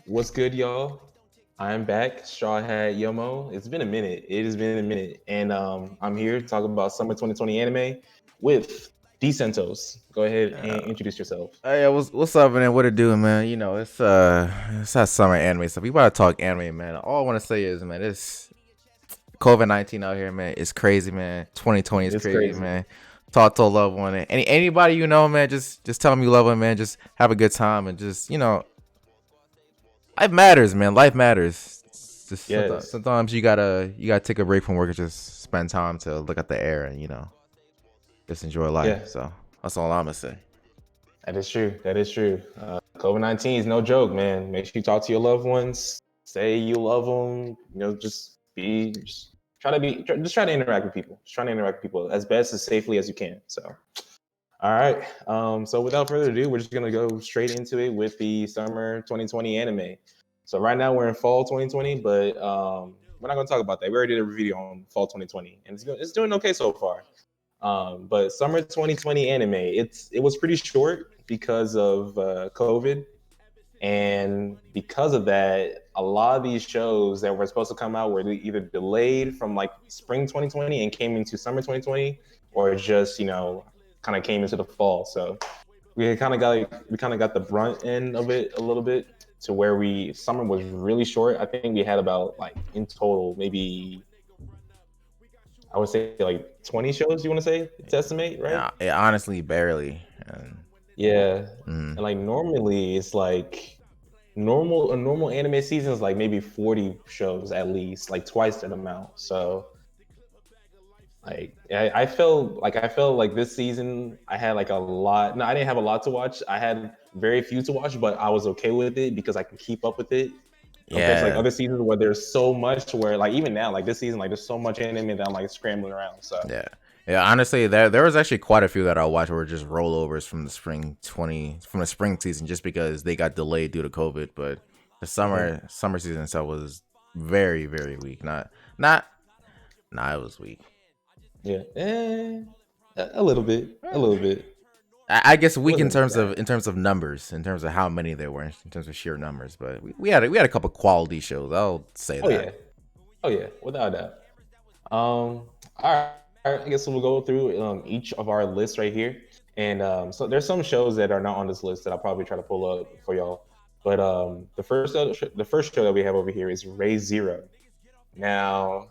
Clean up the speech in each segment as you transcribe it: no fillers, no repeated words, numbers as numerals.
What's good, y'all? I'm back, Straw Hat Yomo. It's been a minute. It has been a minute, and I'm here to talk about summer 2020 anime with D Santos. Go ahead and introduce yourself. Hey, what's up, man? What it do, man? You know, it's that summer anime stuff. We about to talk anime, man. All I want to say is, man, this COVID-19 out here, man, is crazy, man. 2020 is It's crazy, crazy. man. Talk to a loved one, anybody you know, man. Just tell them you love them, man. Just have a good time and just life matters, man. Life matters. Just Yes, sometimes you gotta take a break from work and just spend time to look at the air and just enjoy life. yeah, So that's all I'm gonna say. that is true. That is true. COVID-19 is no joke, man. Make sure you talk to your loved ones. Say you love them. Just just try to interact with people. Just try to interact with people as best as safely as you can. So. All right. So without further ado, we're just gonna go straight into it with the summer 2020 anime. So right now we're in fall 2020, but we're not gonna talk about that. We already did a review on fall 2020, and it's doing okay so far. But summer 2020 anime, it was pretty short because of COVID, and because of that, a lot of these shows that were supposed to come out were either delayed from like spring 2020 and came into summer 2020, or just kind of came into the fall. So we kind of got the brunt end of it a little bit, to where we summer was really short. I think we had about, like, in total, maybe I would say like 20 shows. You want to say, to estimate, right? Yeah, honestly, barely. And, Yeah. mm. And like normally it's like a normal anime season is like maybe 40 shows at least, like twice that amount. So like I felt like this season I had like a lot. No, I didn't have a lot to watch. I had very few to watch, but I was okay with it because I can keep up with it, compared to like Yeah, other seasons where there's so much, where like even now, like this season, like there's so much anime that I'm like scrambling around. So yeah, yeah. Honestly, there was actually quite a few that I watched were just rollovers from the spring season, just because they got delayed due to COVID. But the mhm. summer season itself was very very weak. Not Nah, it was weak. Yeah, a little bit, a little bit. I guess It weak in wasn't terms bad. of numbers, in terms of how many there were, in terms of sheer numbers. But we had a couple quality shows. I'll say Oh that. yeah, oh yeah, without a doubt. All right. I guess we'll go through each of our lists right here, and so there's some shows that are not on this list that I'll probably try to pull up for y'all. But the first show that we have over here is Ray Zero. Now,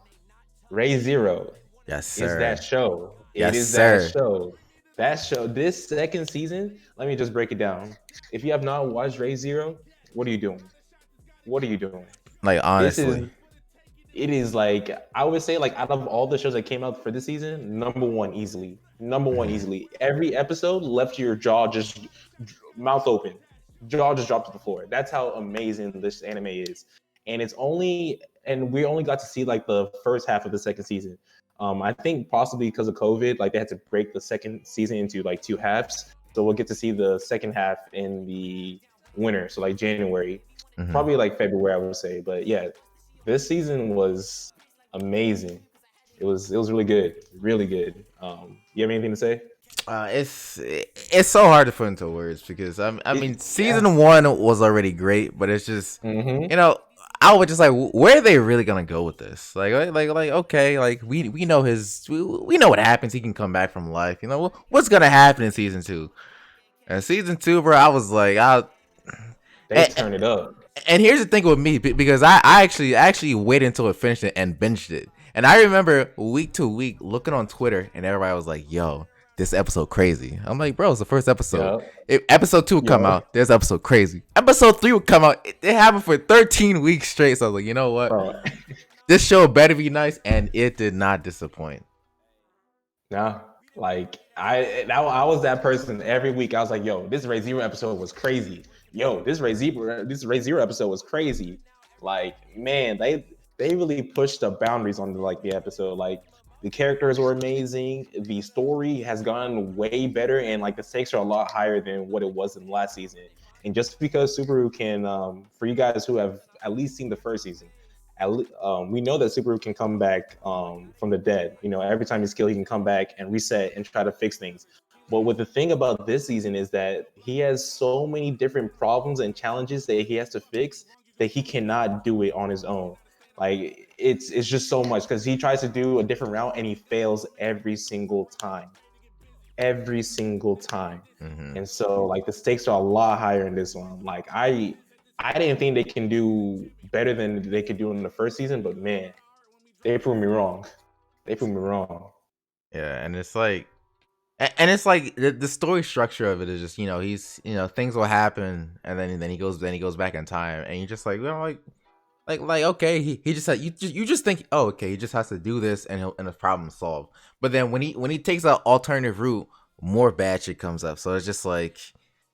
Ray Zero Yes, is that sir. show. It Yes, is that sir. show. That show. This second season. Let me just break it down. If you have not watched Ray Zero, what are you doing? What are you doing? Like This is honestly. it is like, I would say, like, out of all the shows that came out for this season, number one easily. Number one Mhm. easily. Every episode left your jaw just mouth open. Jaw just dropped to the floor. That's how amazing this anime is. And we only got to see like the first half of the second season. I think possibly because of COVID, like they had to break the second season into like two halves. So we'll get to see the second half in the winter, so like January, Mhm. probably like February, I would say. But yeah, this season was amazing. It was really good, really good. You have anything to say? It's so hard to put into words because I mean Yeah. season one was already great, but it's just Mm-hmm. you know I was just like, where are they really gonna go with this? Like okay, like we know we know what happens. He can come back from life. You know what's gonna happen in season two? And season two, bro, I was like, They and, turn it up. and here's the thing with me because I actually waited until it finished it and binged it. And I remember week to week looking on Twitter and everybody was like, "Yo, this episode crazy." I'm like, "Bro, it's the first episode. Yeah. If episode two would come Yeah. out, there's episode crazy. Episode three would come out. It happened for 13 weeks straight." So I was like, "You know what? Bro. This show better be nice," and it did not disappoint. No. Like I was that person every week. I was like, yo, this Ray Zero episode was crazy. Yo, this Ray Zero episode was crazy. Like, man, they really pushed the boundaries on the episode. Like, the characters were amazing. The story has gone way better, and like the stakes are a lot higher than what it was in last season. And just because Subaru can, for you guys who have at least seen the first season, we know that Subaru can come back from the dead. Every time he's killed, he can come back and reset and try to fix things. But what the thing about this season is that he has so many different problems and challenges that he has to fix that he cannot do it on his own. Like it's just so much because he tries to do a different route and he fails every single time, every single time. Mm-hmm. And so like the stakes are a lot higher in this one. Like I didn't think they can do better than they could do in the first season, but man, they proved me wrong. They proved me wrong. Yeah, and it's like, and it's like the story structure of it is just, he's, things will happen, and then he goes back in time, and you're just like, like okay, he just you just think, oh, okay, he just has to do this and the problem solved. But then when he takes an alternative route, more bad shit comes up. So it's just like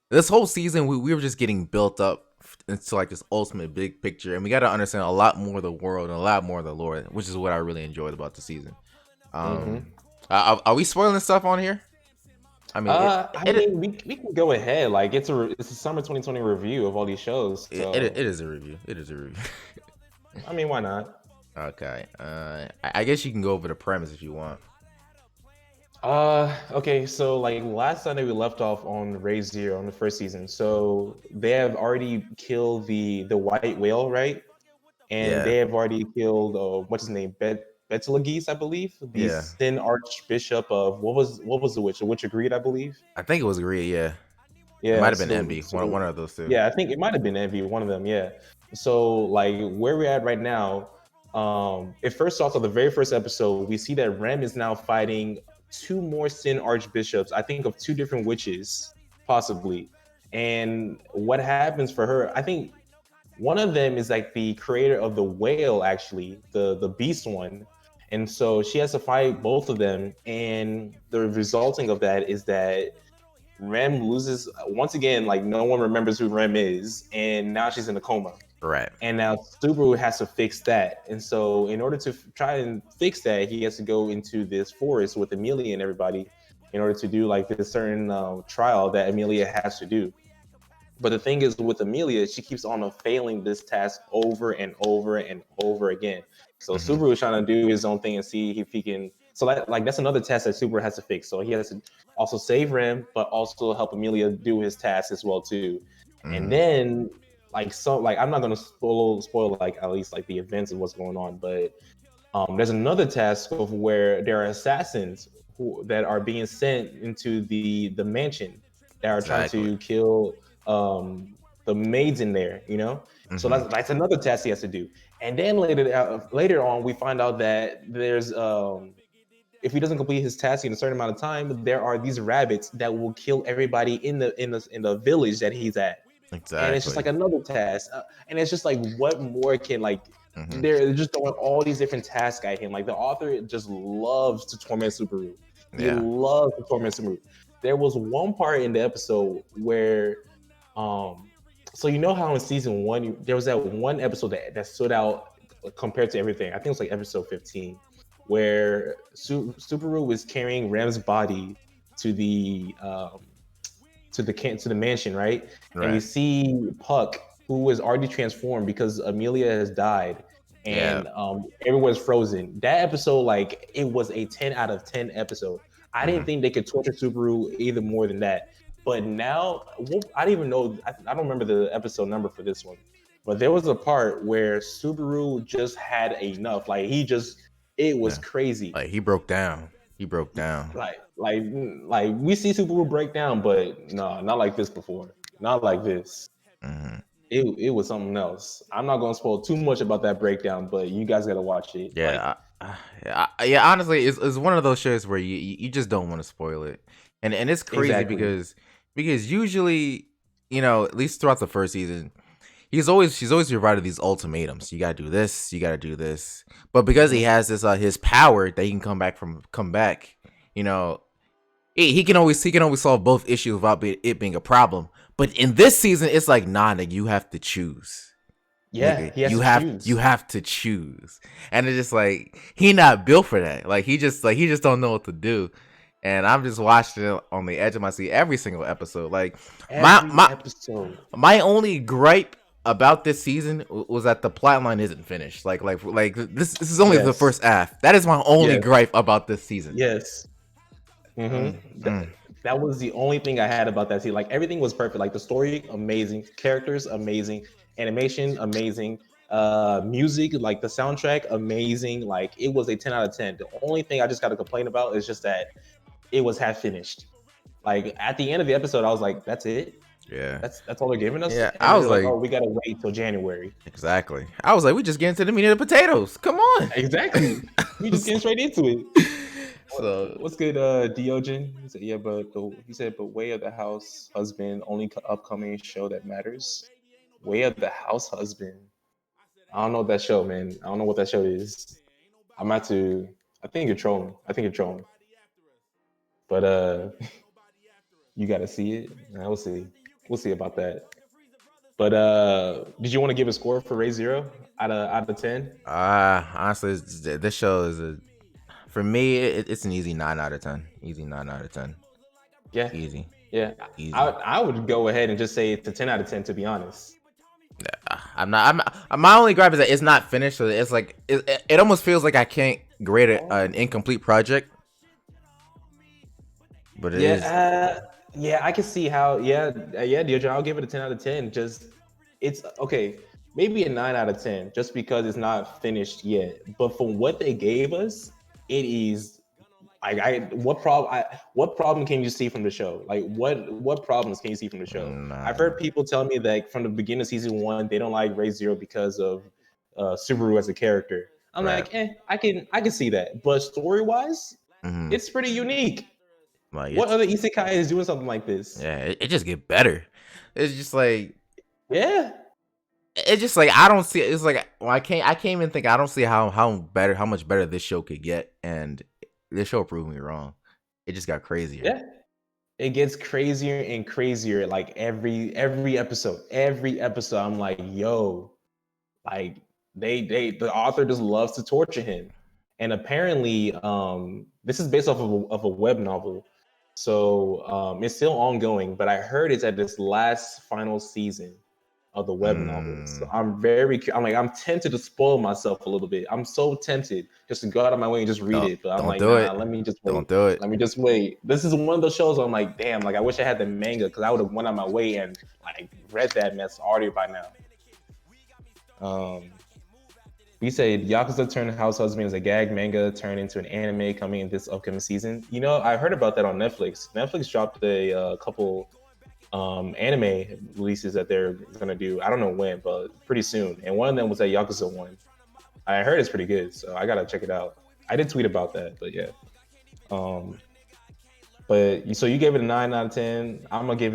this whole season we were just getting built up into like this ultimate big picture, and we got to understand a lot more of the world and a lot more of the lore, which is what I really enjoyed about the season. Are we spoiling stuff on here? I mean, we can go ahead. Like it's a summer 2020 review of all these shows. So. It is a review. It is a review. I mean, why not? Okay. I guess you can go over the premise if you want. Okay. So like last Sunday we left off on Raise Zero on the first season. So they have already killed the white whale, right? And they have already killed what's his name, Betelgeuse, I believe, the Sin Archbishop of what was the witch? The Witch of Greed, I believe. I think it was Greed, yeah. Yeah, it might have been Envy, one of those two. Yeah, I think it might have been Envy, one of them. Yeah. So like where we're at right now, it first starts on the very first episode. We see that Rem is now fighting 2 more Sin Archbishops. I think of 2 different witches, possibly. And what happens for her? I think one of them is like the creator of the whale, actually, the beast one. And so she has to fight both of them. And the resulting of that is that Rem loses once again. Like no one remembers who Rem is, and now she's in a coma. Right. And now Subaru has to fix that. And so in order to try and fix that, he has to go into this forest with Amelia and everybody in order to do like this certain trial that Amelia has to do. But the thing is with Amelia, she keeps on failing this task over and over and over again. So Subaru is trying to do his own thing and see if he can. So that's another task that Subaru has to fix. So he has to also save Rem, but also help Amelia do his task as well too. And then I'm not gonna spoil like at least like the events of what's going on, but there's another task of where there are assassins that are being sent into the mansion that are trying to kill the maids in there, So that's another task he has to do. And then later on, we find out that there's if he doesn't complete his task in a certain amount of time, there are these rabbits that will kill everybody in the village that he's at. Exactly. And it's just like another task, and it's just like what more can like they're just throwing all these different tasks at him. Like the author just loves to torment Subaru. He loves to torment Subaru. There was one part in the episode where so you know how in season 1 there was that one episode that stood out compared to everything. I think it was like episode 15 where Subaru was carrying Rem's body to the mansion, right? And you see Puck, who was already transformed because Amelia has died, and everyone's frozen. That episode, like, it was a 10 out of 10 episode. I didn't think they could torture Subaru either more than that. But now, I don't even know. I don't remember the episode number for this one. But there was a part where Subaru just had enough. Like it was crazy. Like he broke down. Like we see Subaru break down, but no, not like this before. Not like this. It was something else. I'm not gonna spoil too much about that breakdown, but you guys gotta watch it. Yeah, honestly, it's one of those shows where you just don't want to spoil it, and it's crazy because usually, at least throughout the first season, she's always provided these ultimatums. You gotta do this, you gotta do this. But because he has this his power that he can come back, he can always solve both issues without it being a problem. But in this season, it's like, nah, nigga, you have to choose. Yeah, you have to choose, and it's just like he not built for that. Like he just don't know what to do. And I'm just watching it on the edge of my seat every single episode. Like my only gripe about this season was that the plotline isn't finished. Like this is only the first half. That is my only gripe about this season. Yes. That was the only thing I had about that season. Like everything was perfect. Like the story, amazing. Characters, amazing. Animation, amazing. Music, like the soundtrack, amazing. Like it was a 10 out of 10. The only thing I just got to complain about is just that it was half finished. Like at the end of the episode, I was like, "That's it? Yeah. That's all they're giving us?" Yeah, And I then was they're like, like- "Oh, we gotta wait till January." Exactly. I was like, we just get into the meat of the potatoes. Come on. Exactly. We just getting straight into it. So What's good, Diogen? He said, "Yeah, but Way of the House Husband, only upcoming show that matters. Way of the House Husband. I don't know that show, man. I don't know what that show is. I'm about to. I think you're trolling. But you got to see it. We'll see. We'll see about that. But did you want to give a score for Ray Zero out of 10? honestly, this show is for me. It's an easy 9 out of 10. Easy 9 out of 10. Yeah. Easy. Yeah. Easy. I would go ahead and just say it's a 10 out of 10, to be honest. My only gripe is that it's not finished. So it's like it almost feels like I can't grade it an incomplete project. But it is. Yeah, I can see how. Yeah, Diogen, I'll give it a 10 out of 10. Just it's okay, maybe a 9 out of 10, just because it's not finished yet. But from what they gave us, it is. Like what problem can you see from the show? Like what problems can you see from the show? Nah. I've heard people tell me that from the beginning of season 1, they don't like Ray Zero because of Subaru as a character. I'm Right. like, I can see that. But story wise, Mhm. it's pretty unique. Like, What other isekai is doing something like this? Yeah, it just get better. It's just like Yeah. it's just like I don't see. It's like well, I can't even think. I don't see how much better this show could get, and this show proved me wrong. It just got crazier. Yeah. It gets crazier and crazier. Like every episode. I'm like, yo, like the author just loves to torture him. And apparently, this is based off of a web novel. So it's still ongoing, but I heard it's at this last final season of the web novel. So I'm tempted to spoil myself a little bit. I'm so tempted just to go out of my way and just read it. But I'm like, nah, let me just wait. Don't do it. Let me just wait. This is one of those shows where I'm like, damn, like I wish I had the manga because I would have went on my way and like read that mess already by now. We said Yakuza turned House Husband as a gag manga turned into an anime coming in this upcoming season. You know, I heard about that on Netflix. Netflix dropped a couple anime releases that they're gonna do. I don't know when, but pretty soon. And one of them was that Yakuza one. I heard it's pretty good, so I gotta check it out. I did tweet about that, but yeah. But so you gave it a 9 out of 10. I'm gonna give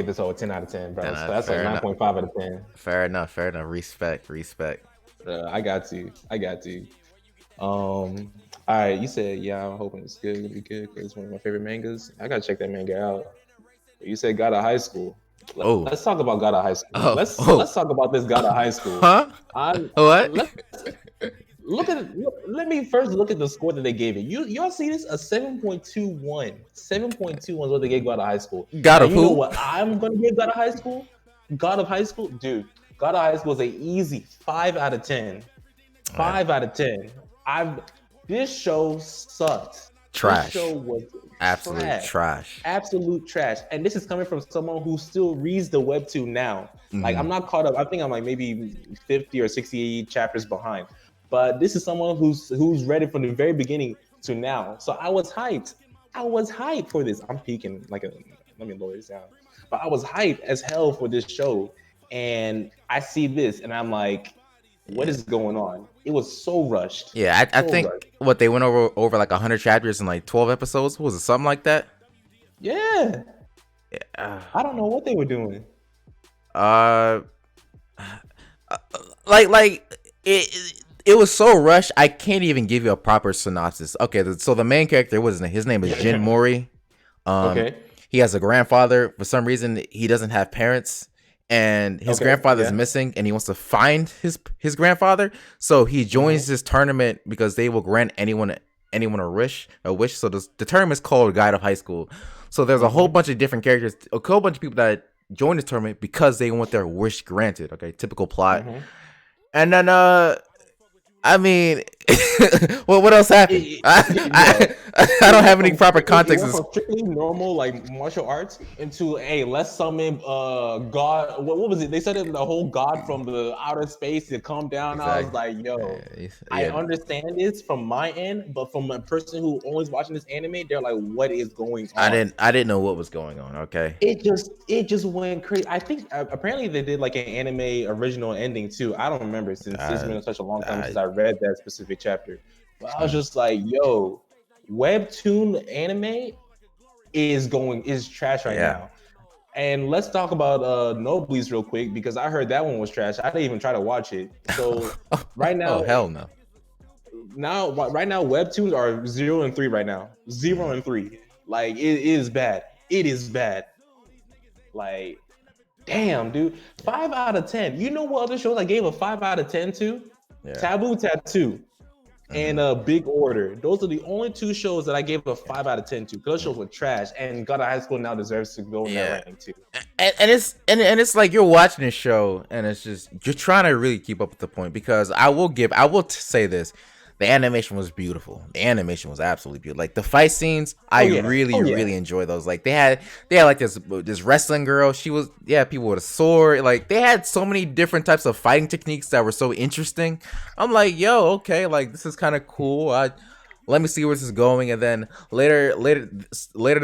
this whole a 10 out of 10, bro. So that's like 9.5 out of 10. Fair enough. Respect. I got to. All right, you said, yeah, I'm hoping it's good. It'll be good because it's one of my favorite mangas. I gotta check that manga out. You said God of High School. Let's talk about God of High School. Let's talk about this God of High School. Huh? What? Let me first look at the score that they gave it. Y'all see this? A 7.21. 7.21 is what they gave God of High School. God of who? You know who? what I'm gonna give God of High School? God of High School? Dude, God of High School is an easy 5 out of 10. 5 out of 10. This show sucked. Trash. This show was Absolute trash. Absolute trash. And this is coming from someone who still reads the webtoon now. Like I'm not caught up. I think I'm like maybe 50 or 60 chapters behind. But this is someone who's read it from the very beginning to now. So I was hyped. For this. I'm peeking let me lower this down. But I was hyped as hell for this show. And I see this and I'm like, what is going on? It was so rushed. Yeah, I think what they went over like 100 chapters in like 12 episodes. Was it something like that? Yeah. Yeah. I don't know what they were doing. It was so rushed. I can't even give you a proper synopsis. Okay, so the main character, his name is Jin Mori. Okay. He has a grandfather. For some reason, he doesn't have parents, and his grandfather is missing, and he wants to find his grandfather. So he joins this tournament because they will grant anyone a wish. So the tournament is called Guide of High School. So there's a whole bunch of different characters, a whole bunch of people that join this tournament because they want their wish granted. Okay, typical plot. And then I mean, Well, what else happened? Bro, I don't have any proper it context. went from strictly normal like martial arts into hey, let's summon God. What was it? They said it the whole God from the outer space to come down. I was Exactly. like, yo, I Yeah, understand this from my end, but from a person who only is watching this anime, they're like, what is going on? I didn't know what was going on. Okay. It just went crazy. I think apparently they did like an anime original ending too. I don't remember since it's been such a long time since I read that specific chapter. But I was just like, yo, webtoon anime is trash right now. And let's talk about Noblies real quick because I heard that one was trash. I didn't even try to watch it. So right now, oh hell no. Right now, webtoons are 0 and 3 right now. 0 and 3. Like it is bad. It is bad. Like, damn, dude. 5 out of 10. You know what other shows I gave a 5 out of 10 to? Yeah. Taboo Tattoo and Big Order. Those are the only two shows that I gave a 5 out of 10 to. Those shows were trash, and God of High School now deserves to go in that ranking too. And it's like you're watching a show, and it's just you're trying to really keep up with the point because I will say this. The animation was beautiful. The animation was absolutely beautiful. Like the fight scenes, I really enjoy those. Like they had like this wrestling girl. She was people with a sword. Like they had so many different types of fighting techniques that were so interesting. I'm like, yo, okay, like this is kind of cool. Let me see where this is going. And then later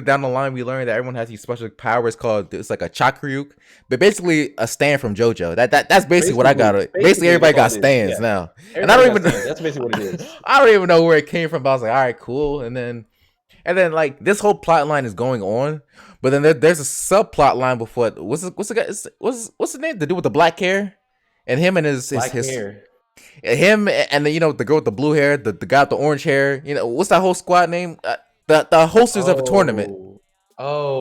down the line, we learned that everyone has these special powers called it's like a Chakryuk, but basically a stand from JoJo. That's basically what I got. Basically everybody got stands now, and I don't even. That's basically what it is. I don't even know where it came from. But I was like, all right, cool. And then like this whole plot line is going on, but then there's a subplot line before. What's the name? The dude with the black hair, and him and his hair. Him and then the girl with the blue hair, the guy with the orange hair. What's that whole squad name? The hosters of a tournament. Oh,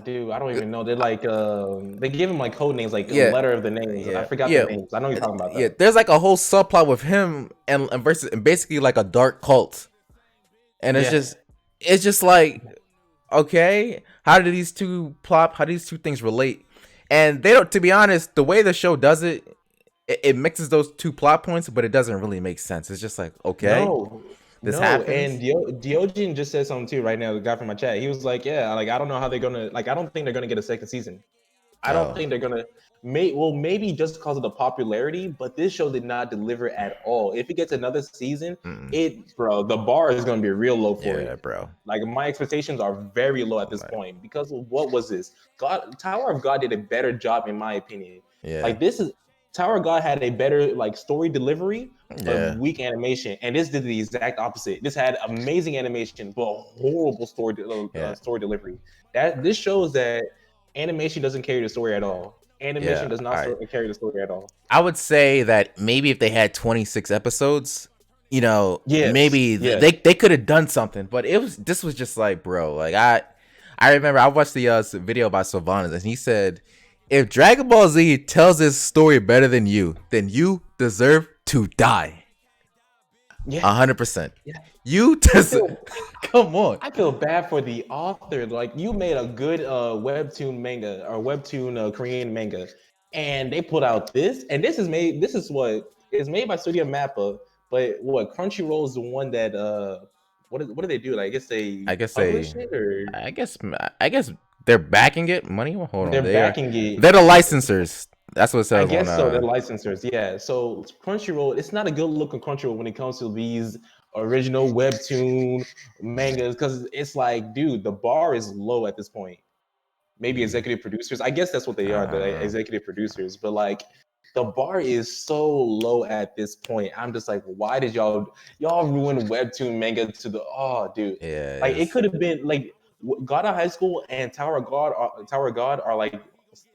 dude, I don't even know. They're like they give him like code names, like the letter of the names. I forgot the names. I know you're talking about that. Yeah, there's like a whole subplot with him and basically like a dark cult, and it's just like, okay, how do these two things relate? And they don't. To be honest, the way the show does it. It mixes those two plot points, but it doesn't really make sense. It's just like, okay, this happens. And Diogene just said something too right now. The guy from my chat, he was like, yeah, like I don't know how they're gonna I don't think they're gonna get a second season. I don't think they're gonna maybe just because of the popularity, but this show did not deliver at all. If it gets another season, the bar is gonna be real low for it. Bro. Like my expectations are very low at this point because what was this? Tower of God did a better job in my opinion. Yeah. Like Tower of God had a better like story delivery, but weak animation, and this did the exact opposite. This had amazing animation, but horrible story delivery. This shows that animation doesn't carry the story at all. Animation does not carry the story at all. I would say that maybe if they had 26 episodes, maybe they could have done something. But this was just like, bro, like I remember I watched the video by Sylvanas, and he said, if Dragon Ball Z tells this story better than you, then you deserve to die. 100%. Yeah. You deserve. Come on. I feel bad for the author. Like you made a good webtoon manga or webtoon Korean manga, and they put out this, and this is made by Studio Mappa, but Crunchyroll is the one that what do they do? I guess they publish it, or I guess they're backing it. Money? Hold on. They're backing it. They're the licensors. That's what it says. I guess so. They're licensors. Yeah. So Crunchyroll, it's not a good look on Crunchyroll when it comes to these original webtoon mangas because it's like, dude, the bar is low at this point. Maybe executive producers. I guess that's what they are, the executive producers. But like, the bar is so low at this point. I'm just like, why did y'all ruin webtoon manga to the dude? Yeah. Like it could have been like. God of High School and Tower of God are like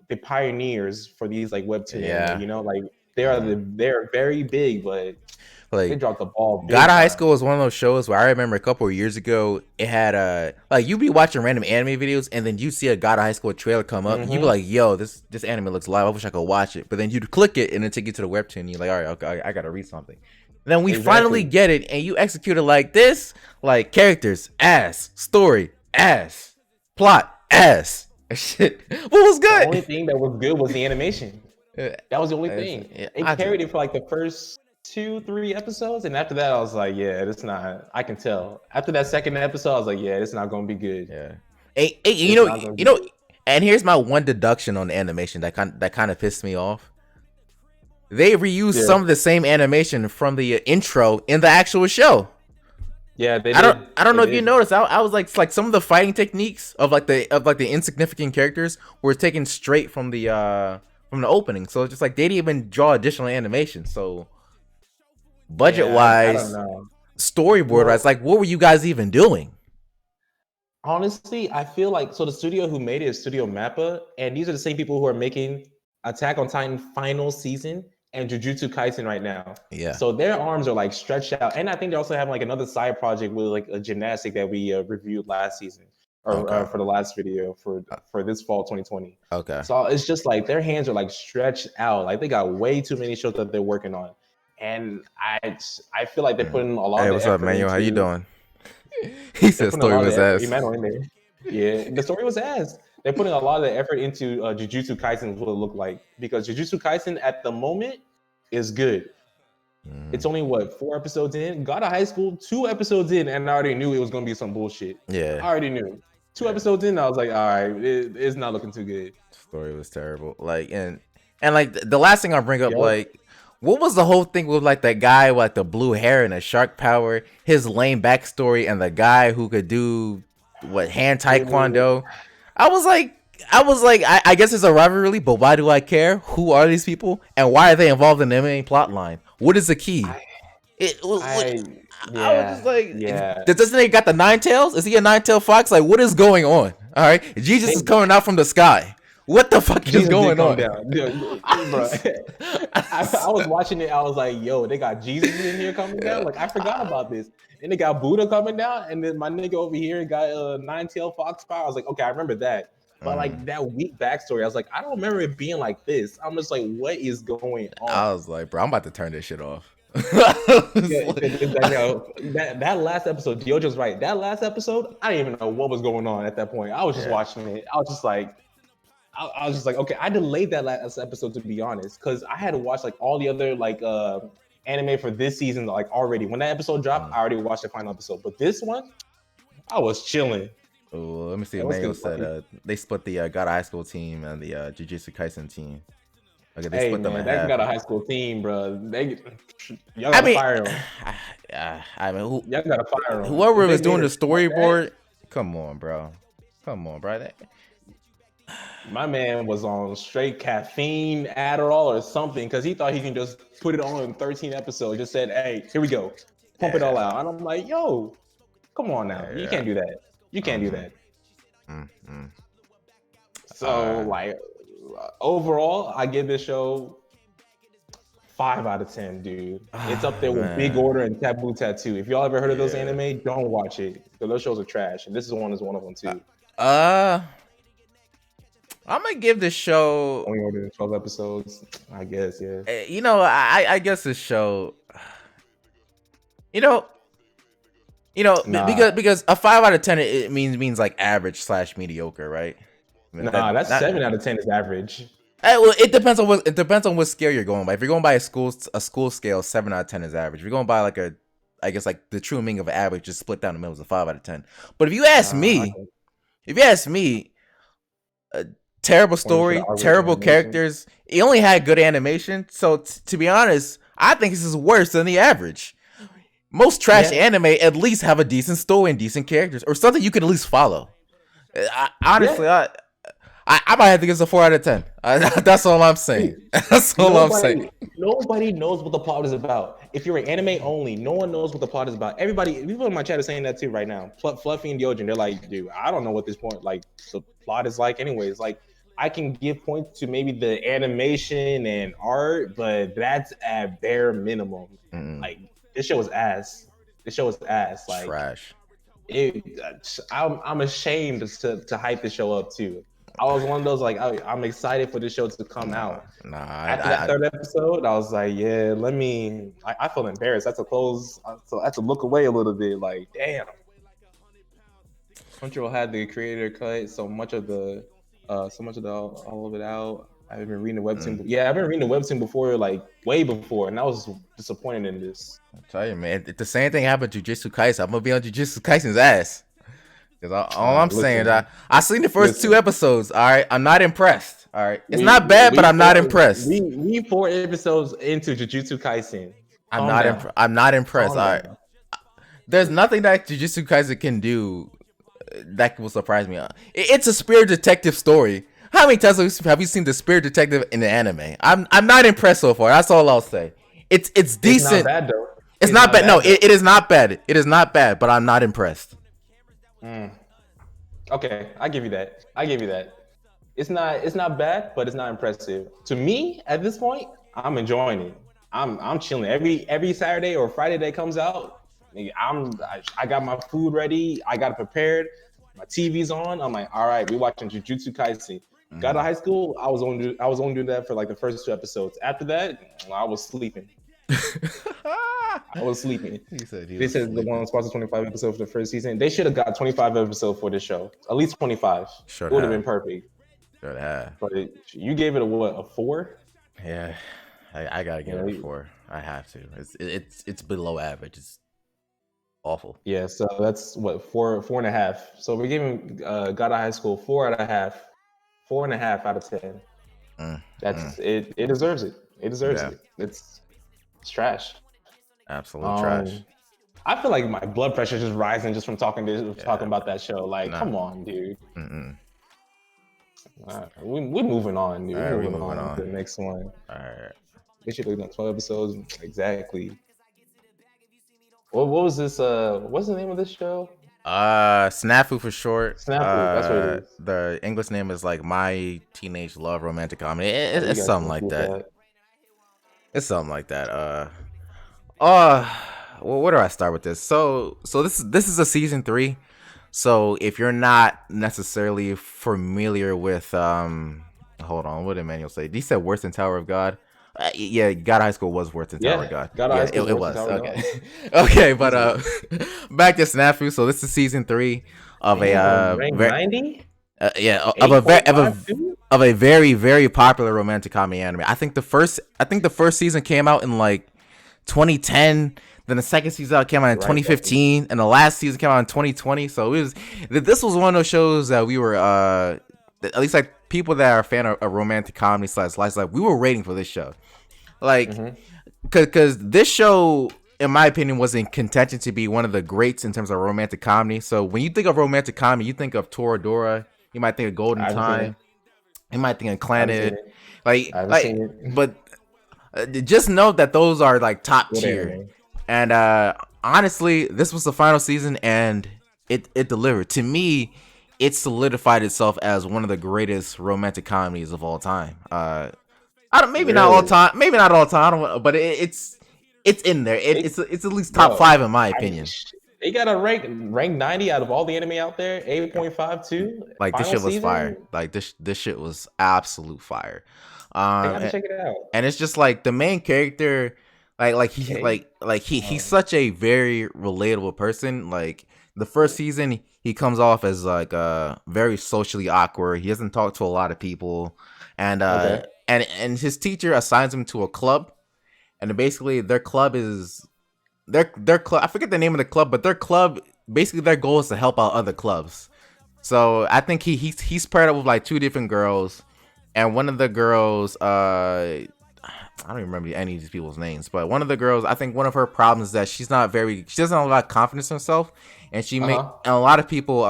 the pioneers for these like webtoon. Like they're very big, but like they dropped the ball. God of High School was one of those shows where I remember a couple of years ago it had like you'd be watching random anime videos and then you see a God of High School trailer come up and you'd be like, yo, this anime looks live. I wish I could watch it. But then you'd click it and then take you to the webtoon and you're like, all right, okay, I gotta read something. And then we finally get it and you execute it like this, like characters, ass, story, ass, plot, ass. Shit. What was good? The only thing that was good was the animation. That was the only thing. It carried it for like the first 2-3 episodes, and after that, I was like, yeah, it's not. I can tell. After that second episode, I was like, yeah, it's not gonna be good. Yeah. Hey, It's not gonna be good. and here's my one deduction on the animation that kind of pissed me off. They reused some of the same animation from the intro in the actual show. Yeah, they I don't know if you noticed. I was like some of the fighting techniques of the insignificant characters were taken straight from the opening. So it's just like they didn't even draw additional animation. So budget wise, storyboard wise, like what were you guys even doing? Honestly, I feel like the studio who made it is Studio Mappa, and these are the same people who are making Attack on Titan final season and Jujutsu Kaisen right now. Yeah. So their arms are like stretched out, and I think they also have like another side project with like a gymnastic that we reviewed last season, or for the last video for this fall 2020. Okay. So it's just like their hands are like stretched out, like they got way too many shows that they're working on, and I feel like they're putting a lot. Hey, what's up, Manuel? How you doing? He said story was ass. Yeah, the story was ass. They're putting a lot of the effort into Jujutsu Kaisen, what it looked like, because Jujutsu Kaisen at the moment is good. It's only 4 episodes in. Got out of high school 2 episodes in, and I already knew it was gonna be some bullshit. Yeah, I already knew. 2 episodes in, I was like, all right, it's not looking too good. Story was terrible. Like and like the last thing I'll bring up, like, what was the whole thing with like that guy with like the blue hair and the shark power, his lame backstory, and the guy who could do hand taekwondo? I was like, I guess it's a rivalry, but why do I care? Who are these people, and why are they involved in the main plot line? What is the key? I was just like, doesn't he got the 9 tails? Is he a 9-tailed fox? Like, what is going on? All right, Jesus is coming out from the sky. What the fuck is going on? I was watching it. I was like, yo, they got Jesus in here coming down. Like, I forgot about this. And they got Buddha coming down, and then my nigga over here got a 9-tailed fox power. I was like, okay, I remember that. But like that weak backstory, I was like, I don't remember it being like this. I'm just like, what is going on? I was like, bro, I'm about to turn this shit off. That last episode, Diojo's right. That last episode, I didn't even know what was going on at that point. I was just watching it. I was just like, okay, I delayed that last episode, to be honest, because I had to watch like all the other like anime for this season like already. When that episode dropped, I already watched the final episode. But this one, I was chilling. Oh, let me see. Manuel said they split the God of High School team and the Jujutsu Kaisen team. Okay, they split them in half. Got a high school team, bro. Y'all gotta fire them. I mean, y'all gotta fire them. Whoever was doing the storyboard, come on, bro. My man was on straight caffeine, Adderall, or something, because he thought he can just put it on in 13 episodes. Just said, "Hey, here we go, pump it all out." And I'm like, "Yo, come on now, you can't do that. You can't do that." So, like, overall, I give this show 5 out of 10, dude. It's up there with Big Order and Taboo Tattoo. If y'all ever heard of those anime, don't watch it. Those shows are trash, and this is one of them too. I'm gonna give this show only 12 episodes, I guess. Yeah. You know, I guess this show. Because a 5 out of 10 it means like average / mediocre, right? That's 7 out of 10 is average. Well, it depends on what scale you're going by. If you're going by a school scale, 7 out of 10 is average. If you're going by like the true meaning of average, just split down the middle is a 5 out of 10. But if you ask me, terrible story, terrible characters. It only had good animation. So to be honest, I think this is worse than the average. Most trash anime at least have a decent story and decent characters, or something you could at least follow. Honestly, I might have to give this a 4 out of 10. That's all I'm saying. Nobody knows what the plot is about. If you're an anime only, no one knows what the plot is about. People in my chat are saying that too right now. Fluffy and Deogen, they're like, dude, I don't know what this point, like, the plot is like anyways. Like, I can give points to maybe the animation and art, but that's at bare minimum. Like, this show is ass. Like, trash. I'm ashamed to hype the show up too. I was one of those like I'm excited for this show to come out. After that third episode, I was like, yeah, let me. I feel embarrassed. I had to look away a little bit. Like, damn. Crunchyroll had the creator cut so much of all of it out. I've been reading the webtoon. Yeah, I've been reading the webtoon before, like way before, and I was disappointed in this. I tell you, man, the same thing happened to Jujutsu Kaisen. I'm gonna be on Jujutsu Kaisen's ass. Because all I'm saying is I seen the first 2 episodes. All right, I'm not impressed. All right, it's not bad, but I'm not impressed. We 4 episodes into Jujutsu Kaisen. I'm not impressed. All right, there's nothing that Jujutsu Kaisen can do that will surprise me. It's a spirit detective story. How many times have you seen the spirit detective in the anime? I'm not impressed so far. That's all I'll say. It's decent. It's not bad though. It's not bad. No, it is not bad. It is not bad, but I'm not impressed. Okay, I give you that. It's not bad, but it's not impressive. To me, at this point, I'm enjoying it. I'm chilling. Every Saturday or Friday that comes out, I got my food ready. I got it prepared. My TV's on. I'm like, all right, we watching Jujutsu Kaisen. Got to high school. I was only doing that for like the first 2 episodes. After that, I was sleeping. They said the one sponsored 25 episodes for the first season. They should have got 25 episodes for this show. At least 25. It would have been perfect. Should have. But you gave it a 4? Yeah, I gotta give it a 4. I have to. It's below average. It's awful. Yeah, so that's what 4.5. So we're giving God of High School 4.5. 4.5 out of 10. That's it. It deserves it. It deserves it. It's trash. Absolute trash. I feel like my blood pressure is just rising just from talking about that show. Like, come on, dude. We're moving on, dude. We're moving on to the next one. All right. They should have done 12 episodes exactly. What was this? What's the name of this show? Snafu for short. Snafu. That's what it is. The English name is like My Teenage Love Romantic Comedy. It's something like that. It's something like that. Well, where do I start with this? So this is a season 3. So if you're not necessarily familiar with hold on, what did Emmanuel say? He said worse than Tower of God. Yeah, God High School was worse than Tower of God. It was. Okay. Okay, but back to Snafu. So this is season 3 of a rank 90. Of a very, very popular romantic comedy anime. I think the first season came out in like 2010. Then the second season came out in 2015, and the last season came out in 2020. So this was one of those shows that we were at least like people that are a fan of romantic comedy / slice life, we were waiting for this show, like because this show, in my opinion, was in contention to be one of the greats in terms of romantic comedy. So when you think of romantic comedy, you think of Toradora, you might think of Golden Time, you might think of Clannad, but just note that those are like top tier. And honestly, this was the final season, and it delivered. To me, it solidified itself as one of the greatest romantic comedies of all time. Maybe not all time, but it's in there. It's at least top 5 in my opinion. They got a rank 90 out of all the anime out there. 8.5 too. Like this shit was fire. Like this shit was absolute fire. I gotta check it out. And it's just like the main character. He's such a very relatable person. Like the first season, he comes off as like very socially awkward. He doesn't talk to a lot of people, and and his teacher assigns him to a club, and basically their club is their club. I forget the name of the club, but their club basically their goal is to help out other clubs. So I think he's paired up with like 2 different girls, and one of the girls I don't even remember any of these people's names, but one of the girls, I think one of her problems is that she doesn't have a lot of confidence in herself, and and a lot of people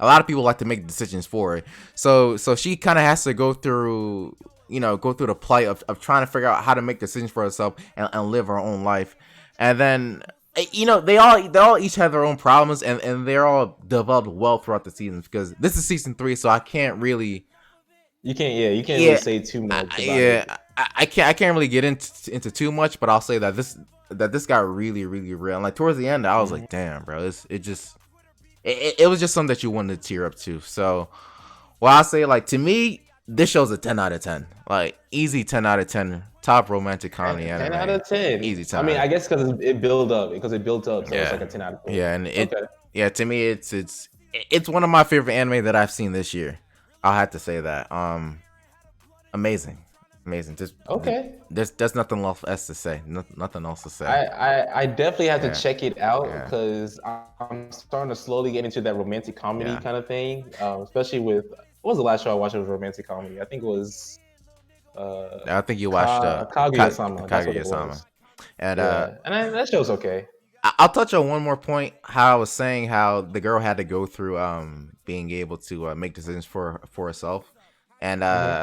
like to make decisions for her. So she kind of has to go through the plight of trying to figure out how to make decisions for herself and live her own life. And then they all each have their own problems, and they're all developed well throughout the seasons, because this is season 3, so I can't really. You can't really say too much about it. I can't really get into too much, but I'll say that this got really, really real. And like towards the end, I was like, damn, bro, it was just something that you wanted to tear up to. So, well, I'll say, like, to me, this show's a 10 out of 10, like easy 10 out of 10, top romantic comedy anime. 10 out of 10, easy 10. I mean, I guess because it built up, so it's like a 10 out of 10. Yeah, and to me, it's one of my favorite anime that I've seen this year. I'll have to say that. amazing, amazing. Just Okay. there's nothing else to say. Nothing else to say. I definitely have to Yeah, check it out yeah, because I'm starting to slowly get into that romantic comedy yeah. kind of thing. Especially with what was the last show I watched that was romantic comedy? I think it was I think you watched Kaguya-sama. That's what it Kaguya-sama, was. and Yeah, and that show's okay. I'll touch on one more point. How I was saying how the girl had to go through being able to make decisions for herself, and Hmm.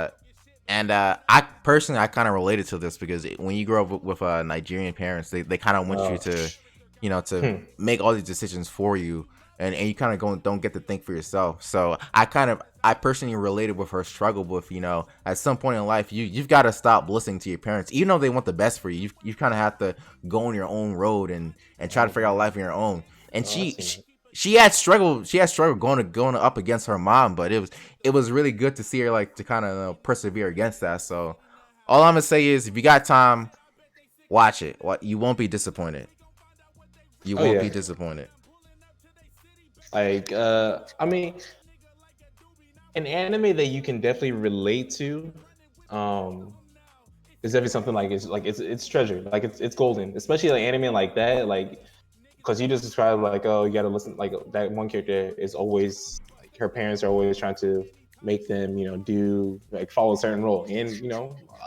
I personally I kind of related to this because when you grow up with Nigerian parents, they kind of want you Uh, to, to hmm. make all these decisions for you, and you kind of don't get to think for yourself. So I personally related with her struggle with, at some point in life you've got to stop listening to your parents, even though they want the best for you. You kind of have to go on your own road and try to Oh figure out man, life on your own. And oh, I've seen it. she had struggled. She had struggled going up against her mom, but it was really good to see her like to kind of persevere against that. So all I'm gonna say is, if you got time, watch it. What You won't be disappointed. You Oh won't yeah, be disappointed. like I mean, an anime that you can definitely relate to. Um, it's definitely something it's treasure, like it's golden, especially like anime like that, like because you just described like, oh, you got to listen, like that one character is always like her parents are always trying to make them, do like follow a certain role, and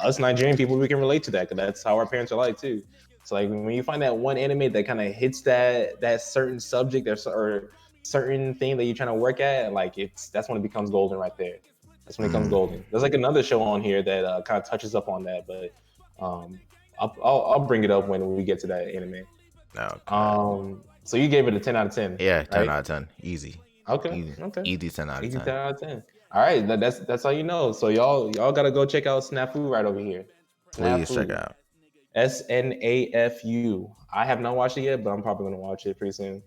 us Nigerian people, we can relate to that because that's how our parents are like too. So like when you find that one anime that kind of hits that certain subject or certain thing that you're trying to work at, like that's when it becomes golden right there. That's when it becomes Mm, golden. There's like another show on here that kind of touches up on that, but um, I'll bring it up when we get to that anime. okay. So you gave it a 10 out of 10, Yeah, 10 right? out of 10. Easy. Okay, Easy. okay. Easy 10 out of Easy 10 10. out of 10. All right, that's how you know. So y'all gotta go check out Snafu right over here. Please check it Snafu. out. Snafu. I have not watched it yet, but I'm probably gonna watch it pretty soon.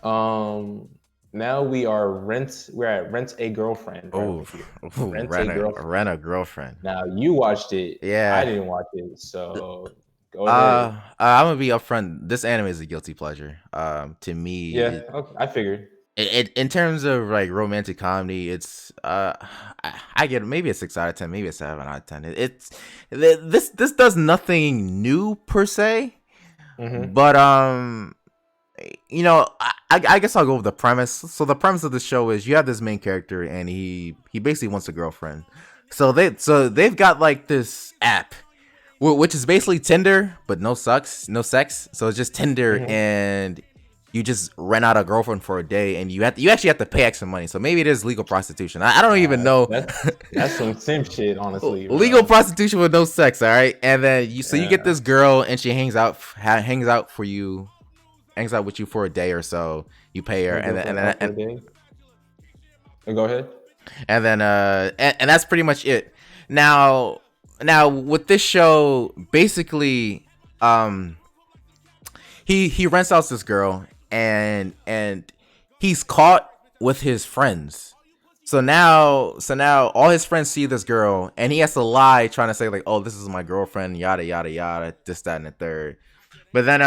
Um, now we're at Rent a Girlfriend right over Oh, here. Rent a rent Girlfriend. a girlfriend. Now you watched it. I Yeah. didn't watch it, so go ahead. I'm gonna be upfront. This anime is a guilty pleasure. To me, Yeah, okay, I figured. in terms of like romantic comedy, it's I get maybe a 6 out of 10, maybe a 7 out of 10. This does nothing new per se, Mm-hmm. but I guess I'll go with the premise. So the premise of the show is, you have this main character and he basically wants a girlfriend. So they've got like this app, which is basically Tinder, but no sex. So it's just Tinder, Mm-hmm. and you just rent out a girlfriend for a day, and you actually have to pay extra money. So maybe it is legal prostitution. I don't even know. That's some simp shit, honestly, Legal bro. prostitution with no sex, all right. And then you get Yeah. this girl, and she hangs out with you for a day or so. You pay her, My and then and girlfriend then out for and, a day. Go ahead. and that's pretty much it. Now with this show, basically, um, he rents out this girl, and he's caught with his friends. So now all his friends see this girl, and he has to lie, trying to say like, oh, this is my girlfriend, yada yada yada, this, that, and the third. But then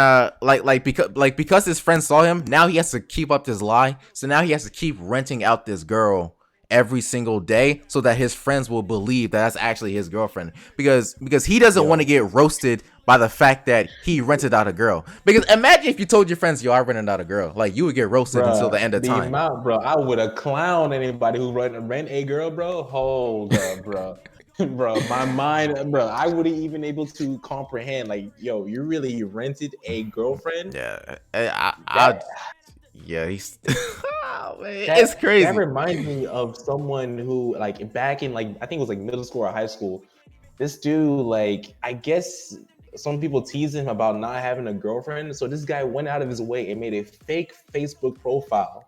because his friend saw him, now he has to keep up this lie. So now he has to keep renting out this girl every single day, so that his friends will believe that that's actually his girlfriend, because he doesn't want to Yo, get roasted by the fact that he rented out a girl. Because imagine if you told your friends, yo, I rented out a girl, like, you would get roasted until the bruh, end of the time. amount, bro. I would have clowned anybody who rent a girl, bro. Hold up, bro. Bro, my mind, bro. I wouldn't even able to comprehend. Like, yo, you really rented a girlfriend? Yeah, That yeah, he's oh, man, it's that crazy. reminds me of someone who, like, back in, like, I think it was like middle school or high school. This dude, like, I guess some people tease him about not having a girlfriend. So this guy went out of his way and made a fake Facebook profile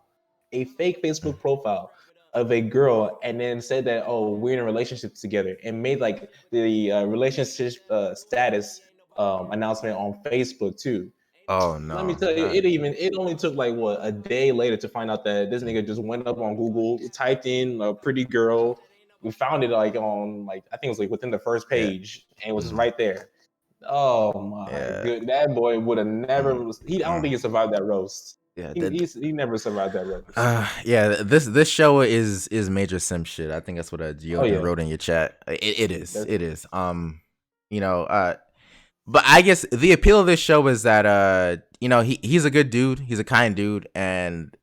of a girl, and then said that, oh, we're in a relationship together, and made like the relationship status announcement on Facebook too. Oh Let me no, tell you, no. it only took like what, a day later to find out that this nigga just went up on Google, typed in a pretty girl. We found it like on, like, I think it was like within the first Yeah. page, and it was Mm, right there. Oh my yeah. good, that boy would have never. Mm, I don't mm. think he survived that roast. Yeah, he never survived that roller. yeah. This show is major sim shit. I think that's what Oh Geogen yeah, wrote in your chat. It is. that's It is. You know, but I guess the appeal of this show is that you know, he's a good dude. He's a kind dude, and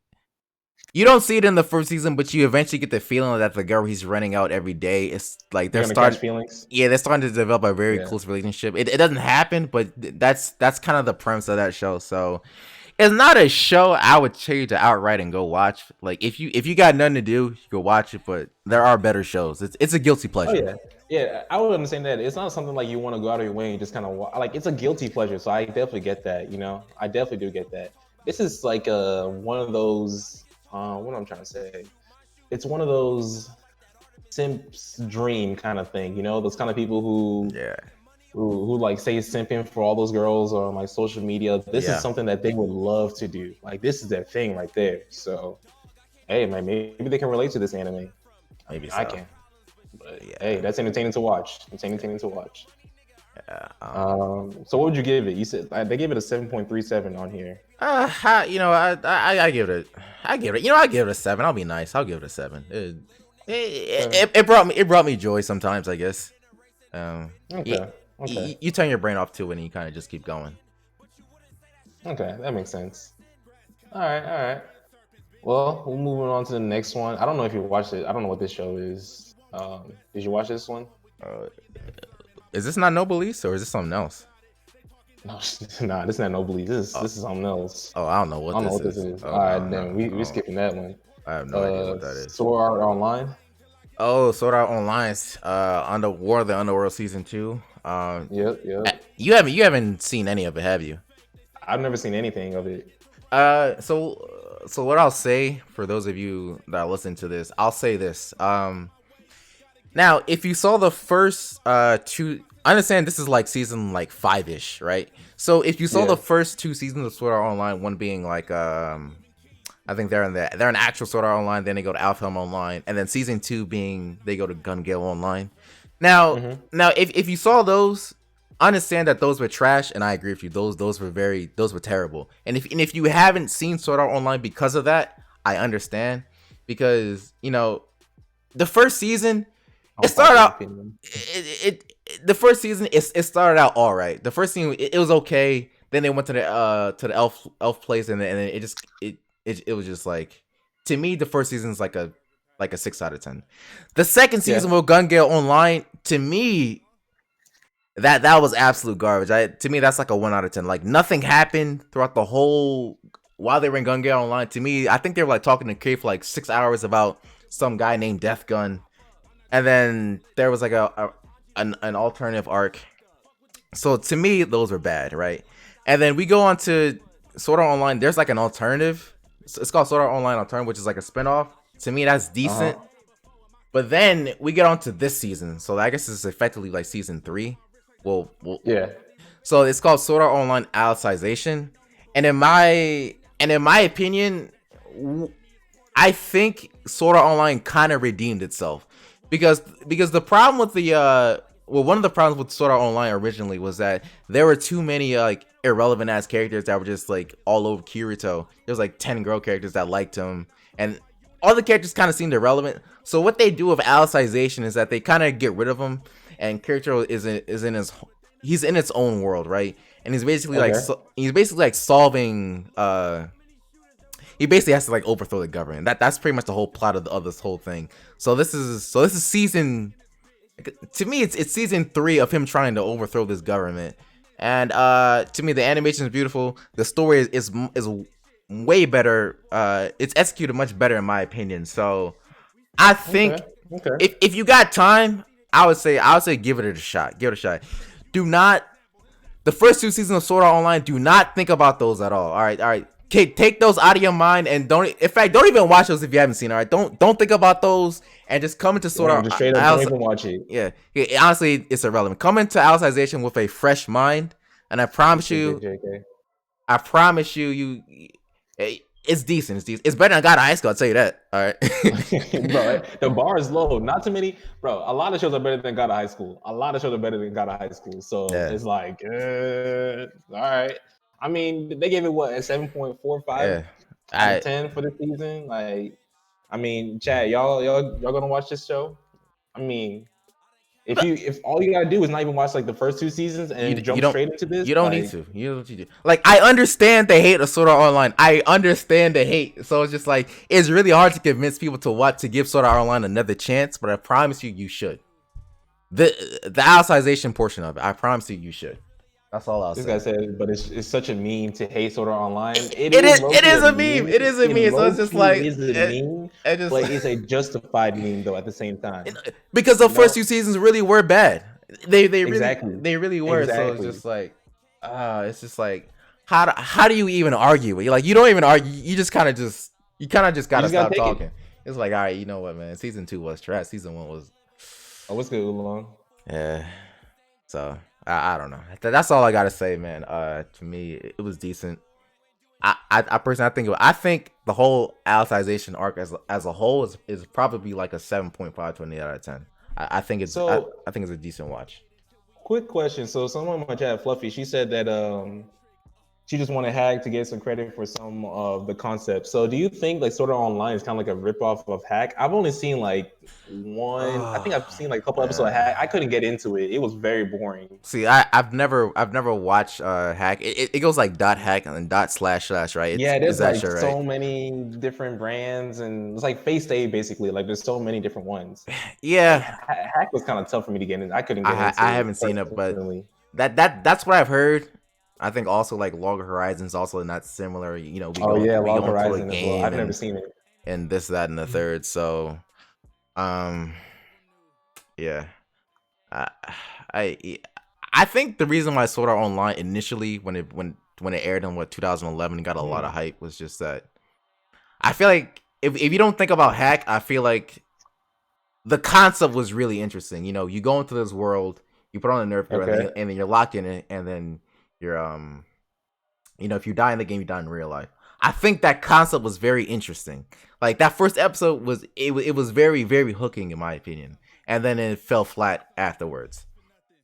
you don't see it in the first season, but you eventually get the feeling that the girl he's running out every day is like they're they're gonna catch starting. feelings. Yeah, they're starting to develop a very Yeah. close relationship. It doesn't happen, but that's kind of the premise of that show. So it's not a show I would tell you to outright and go watch. Like if you got nothing to do, you go watch it. But there are better shows. It's a guilty Oh pleasure. yeah, yeah. I would understand that. It's not something like you want to go out of your way and just kind of like. It's a guilty pleasure, so I definitely get that. You know, I definitely do get that. This is like one of those. What I'm trying to say. It's one of those simp's dream kind of thing. You know, those kind of people Yeah, who like say simping for all those girls on like social media. This is yeah, something that they would love to do. Like this is their thing right there. So hey, man, maybe they can relate to this anime. I maybe mean, I so. can. But Yeah, hey, that's entertaining to watch. It's entertaining to watch. yeah. So what would you give it? You said they gave it a 7.37 on here. You know, I give it. I give it. You know, I give it a 7. I'll be nice. I'll give it a 7. It brought me joy sometimes. I guess. You, Okay, okay, you turn your brain off too, and you kind of just keep going. okay. That makes sense. All right, all right. Well, we're moving on to the next one. I don't know if you watched it. I don't know what this show is. Did you watch this one? Uh, is this not Noblesse or is this something else? No, nah, this is not Nobly. Oh, This is something else. oh, I don't know I what don't know this what this is. is. Oh All right, no, then no, we're no. skipping that one. I have no idea what that is. Sword Art Online. Oh, Sword Art Online's Under War of the Underworld season 2. Yep, yep. You haven't seen any of it, have you? I've never seen anything of it. So what I'll say for those of you that listen to this, I'll say this. Now if you saw the first two, I understand this is like season like 5-ish, right? So if you saw Yeah. the first 2 seasons of Sword Art Online, one being like I think they're in actual Sword Art Online, then they go to Alfhelm Online, and then season 2 being they go to Gun Gale Online. Now, Mhm. if you saw those, understand that those were trash, and I agree with you. Those were terrible. And if you haven't seen Sword Art Online because of that, I understand, because you know the first season it started out the first season it started out all right. The first season it was okay. Then they went to the elf place, and then it was just like, to me the first season is like a 6 out of 10. The second season with Gun Gale Online, to me that was absolute garbage. To me that's like a 1 out of 10. Like nothing happened throughout the whole while they were in Gun Gale Online. To me, I think they were like talking to Kay for like 6 hours about some guy named Death Gun, and then there was like an alternative arc. So to me, those were bad, right? And then we go on to Sword Art Online. There's like an alternative. It's called Sword Art Online Alternative, which is like a spinoff. To me, that's decent. But then we get on to this season. So I guess this is effectively like season 3. Well, Yeah. so it's called Sword Art Online Alicization. And in my opinion, I think Sword Art Online kind of redeemed itself. Because the problem with the one of the problems with Sword Art Online originally was that there were too many like irrelevant ass characters that were just like all over Kirito. There was like 10 girl characters that liked him, and all the characters kind of seemed irrelevant. So what they do with Alicization is that they kind of get rid of him, and Kirito is in his he's in its own world, right? And he's basically like solving he basically has to like overthrow the government. That's pretty much the whole plot of this whole thing. So this is season, to me it's season 3 of him trying to overthrow this government. And to me the animation is beautiful. The story is way better. It's executed much better in my opinion. So I think if you got time, I would say give it a shot. Give it a shot. Do not, the first 2 seasons of Sword Art Online, do not think about those at all. All right. Okay, take those out of your mind, and don't even watch those if you haven't seen. All right, don't think about those, and just come into Sword Art. Just straight up don't even watch it. Yeah, honestly, it's irrelevant. Come into Alicization with a fresh mind, and I promise you, it's decent. It's decent. It's better than God of High School. I'll tell you that. All right. Bro, the bar is low. Not too many, bro. A lot of shows are better than God of High School. A lot of shows are better than God of High School. So it's like, all right. I mean, they gave it what, a 7.45? Yeah. out of I 10 for the season. Like, I mean, Chad, y'all gonna watch this show? I mean, if all you gotta do is not even watch like the first 2 seasons and you jump don't straight into this, you don't need like to. You don't need to. Like I understand the hate of Sword Art Online. I understand the hate. So it's just like it's really hard to convince people to give Sword Art Online another chance. But I promise you should. The outsization portion of it, I promise you should. That's all I'll this say. guy said, but it's such a meme to hate Sword Art Online. It is a meme. It is a It meme. So it's just like is a meme, it just but it's a justified meme though at the same time. because the You first know? 2 seasons really were bad. They Exactly. really were. So it's Exactly. just like it's just like how do you even argue it? You're like you don't even argue. You kind of just gotta gotta stop take it. talking. It's like all right, you know what, man? Season 2 was trash. Season 1 was Oh, what's good, Oolong? yeah. So I don't know. That's all I gotta say, man. To me, it was decent. I personally I think the whole Alicization arc as a whole is probably like a 7.5 to an 8 out of 10. I think it's So, I think it's a decent watch. quick question. So, someone in my chat, Fluffy, she said that she just wanted Hack to get some credit for some of the concepts. So do you think like Sword Art Online is kind of like a ripoff of Hack? I've only seen like one. I think I've seen like a couple episodes of Hack. I couldn't get into it. It was very boring. See, I've never watched Hack. It goes like dot hack and then dot slash slash, right? Yeah, Is there's that like sure, right? so many different brands, and it's like Face Day basically. Like there's so many different ones. Like, Yeah, Hack was kind of tough for me to get in. I couldn't get into I it haven't seen it, but personally. that's what I've heard. I think also like Log Horizons also not similar. You know, Oh yeah, we Log go into a Horizon as well. game I've never seen it. and this, that, and the third. So, um, yeah, I I I think the reason why Sword Art Online initially when it aired in 2011 got a lot of hype was just that I feel like if you don't think about Hack, I feel like the concept was really interesting. You know, you go into this world, you put on a nerf gear, Okay. and then you're locked in it, and then you're you know, if you die in the game, you die in real life. I think that concept was very interesting. Like that first episode was it was very very hooking in my opinion, and then it fell flat afterwards.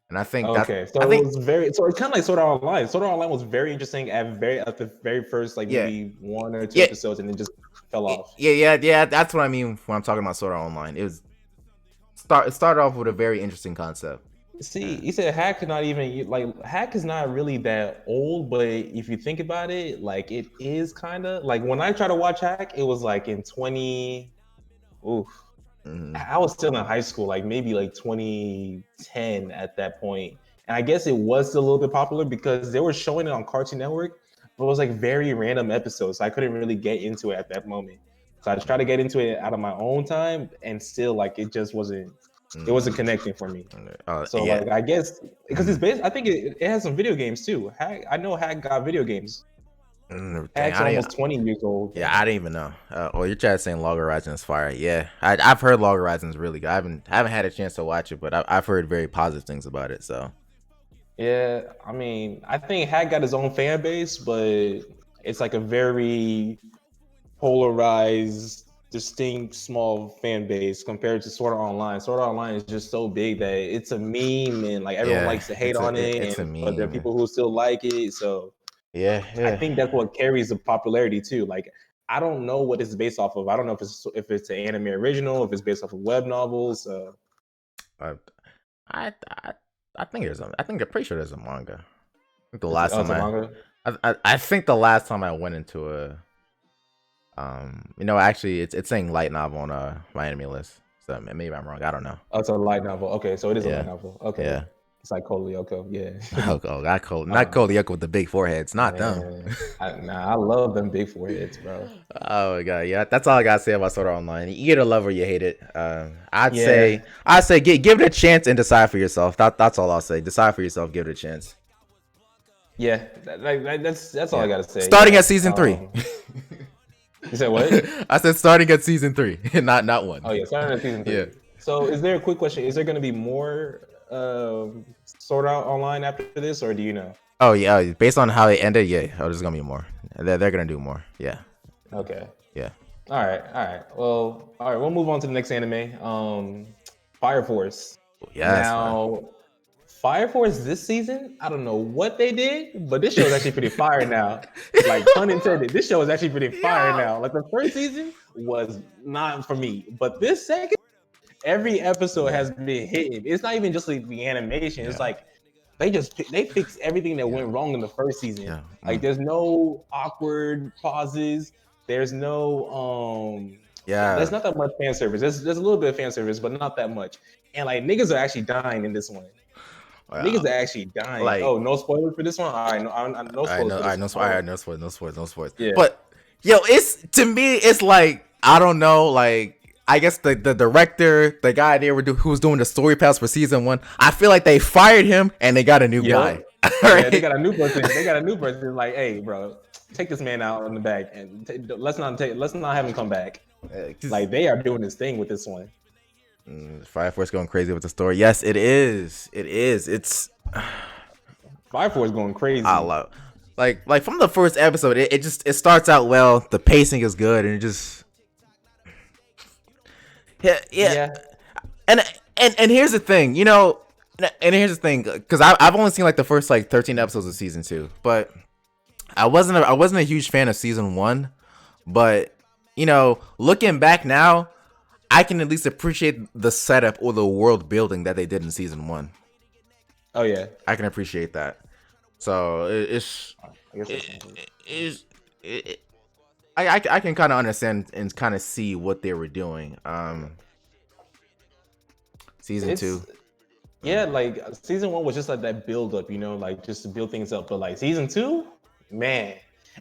And I think Okay, so I it think was very so it's kind of like Sword Art Online. Sword Art Online was very interesting at the very first like yeah maybe 1 or 2 yeah episodes, and then just fell off. yeah. That's what I mean when I'm talking about Sword Art Online. It started off with a very interesting concept. See, he said Hack is not even like Hack is not really that old, but if you think about it, like it is kind of like when I try to watch Hack, it was like in 20. Oof, Mm-hmm. I was still in high school, like maybe like 2010 at that point. And I guess it was still a little bit popular because they were showing it on Cartoon Network, but it was like very random episodes. So I couldn't really get into it at that moment. So I tried to get into it out of my own time, and still like it just wasn't. It wasn't connecting for me. So Yeah. like I guess because it's based. I think it has some video games too. Hack, I know Hack got video games. Dang, Hack's almost 20 years old. Yeah, I didn't even know. Your chat saying Log Horizon is fire. Yeah, I've heard Log Horizon is really good. I haven't had a chance to watch it, but I've heard very positive things about it. So Yeah, I mean, I think Hack got his own fan base, but it's like a very polarized, distinct, small fan base compared to Sword Art Online. Sword Art Online is just so big that it's a meme, and like everyone yeah, likes to hate on it's it, a but there are meme. people who still like it. So Yeah, I think that's what carries the popularity too. Like I don't know what it's based off of. I don't know if it's an anime original, if it's based off of web novels. I I I think I'm pretty sure there's a manga. I think the It's, last oh, it's a time manga. I think the last time I went into a actually it's saying light novel on my enemy list. So maybe I'm wrong. I don't know. Oh, it's a light novel. Okay, so it is a Yeah. light novel. Okay. Yeah. It's like Code Lyoko, yeah. Not Code Lyoko with the big foreheads, not them. I love them big foreheads, bro. Oh my god, yeah, that's all I gotta say about Sword Art Online. You either love or you hate it. I'd Yeah. say give it a chance and decide for yourself. That's all I'll say. Decide for yourself, give it a chance. Yeah, that's all I gotta say. Starting yeah. at season 3. You said what? I said starting at season 3, not 1. Oh yeah, starting at season 3. Yeah. So is there a quick question? Is there gonna be more Sword Art Online after this, or do you know? Oh yeah, based on how it ended, yeah. Oh, there's gonna be more. They're gonna do more. Yeah. Okay. Yeah. All right. Well, all right. We'll move on to the next anime. Fire Force. Yes. Now, Fire Force this season, I don't know what they did, but this show is actually pretty fire now. Like pun intended, this show is actually pretty fire now. Like the first season was not for me, but this second, every episode has been hitting. It's not even just like the animation. It's like they fixed everything that went wrong in the first season. Yeah. Like there's no awkward pauses. There's no there's not that much fan service. There's a little bit of fan service, but not that much. And like niggas are actually dying in this one. Wow. Niggas are actually dying. Like, oh, no spoilers for this one. All right, no spoilers. No spoilers. Yeah. But yo, it's to me, it's like I don't know, like. I guess the director, the guy there who was doing the story pass for season 1, I feel like they fired him and they got a new guy. Yeah, they got a new person. Like, hey, bro, take this man out in the back and let's not have him come back. Like they are doing this thing with this one. Fire Force going crazy with the story. Yes, it is. It's Fire Force going crazy. I love. Like from the first episode, it starts out well. The pacing is good, and it just. Yeah. And here's the thing, you know, because I've only seen like the first like 13 episodes of season 2, but I wasn't a huge fan of season 1, but you know, looking back now, I can at least appreciate the setup or the world building that they did in season 1. Oh yeah, I can appreciate that. So I can kind of understand and kind of see what they were doing. Season 2. Yeah, like season 1 was just like that build up, you know, like just to build things up. But like season 2, man.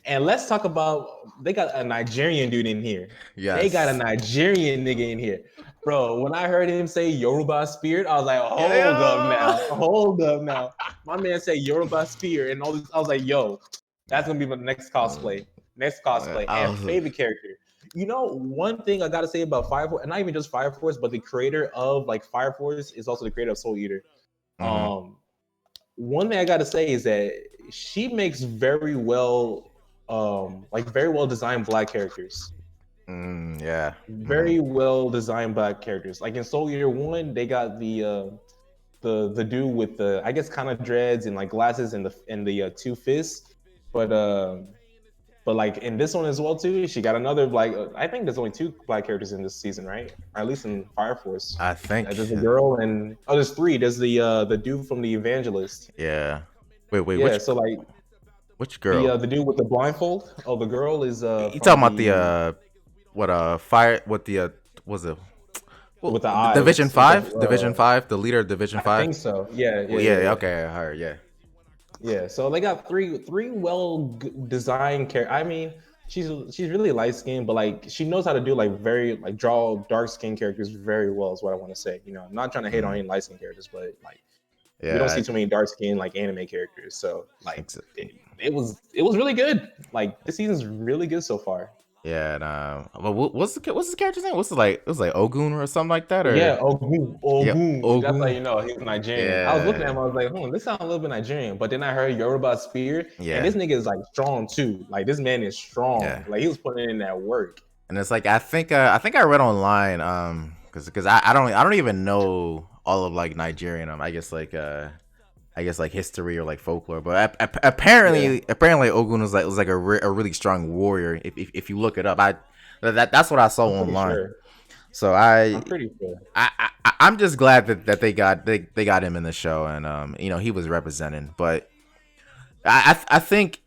And let's talk about they got a Nigerian dude in here. Yes. They got a Nigerian nigga in here. Bro, when I heard him say Yoruba Spirit, I was like, hold up now. My man said Yoruba Spirit and all this. I was like, yo, that's gonna be my next cosplay. And favorite character. You know, one thing I gotta say about Fire Force, and not even just Fire Force, but the creator of like Fire Force is also the creator of Soul Eater. Mm-hmm. One thing I gotta say is that she makes very well designed black characters. Very well designed black characters. Like in Soul Eater 1, they got the dude with the I guess kind of dreads and like glasses and the 2 fists, but like in this one as well too, she got another like I think there's only 2 black characters in this season, right? Or at least in Fire Force. I think there's a girl and there's 3. There's the dude from the Evangelist. Yeah. Wait. Yeah. So like, which girl? The dude with the blindfold. Oh, the girl is. You talking about was it? With the eyes. Division 5? Division 5? The leader of Division 5? I think so. Yeah. Okay, her. Yeah. Yeah, so they got three well designed characters. I mean, she's really light skinned, but like she knows how to do like very like draw dark skinned characters very well. Is what I want to say. You know, I'm not trying to hate on any light skinned characters, but like we don't see too many dark skinned like anime characters. So like it was really good. Like this season's really good so far. Yeah, and what's his character's name? It was like Ogun or something like that, or Ogun. Yeah, That's how you know he's Nigerian. Yeah. I was looking at him, I was like, this sounds a little bit Nigerian. But then I heard Yoruba Spear, and this nigga is like strong too. Like this man is strong. Yeah. Like he was putting in that work. And it's like I think I read online because I don't even know all of like Nigerian I guess like history or like folklore, but apparently Ogun was like a really strong warrior. If you look it up, that's what I saw online. Sure. So I'm pretty sure. I'm just glad that they got him in the show, and you know, he was representing. But I think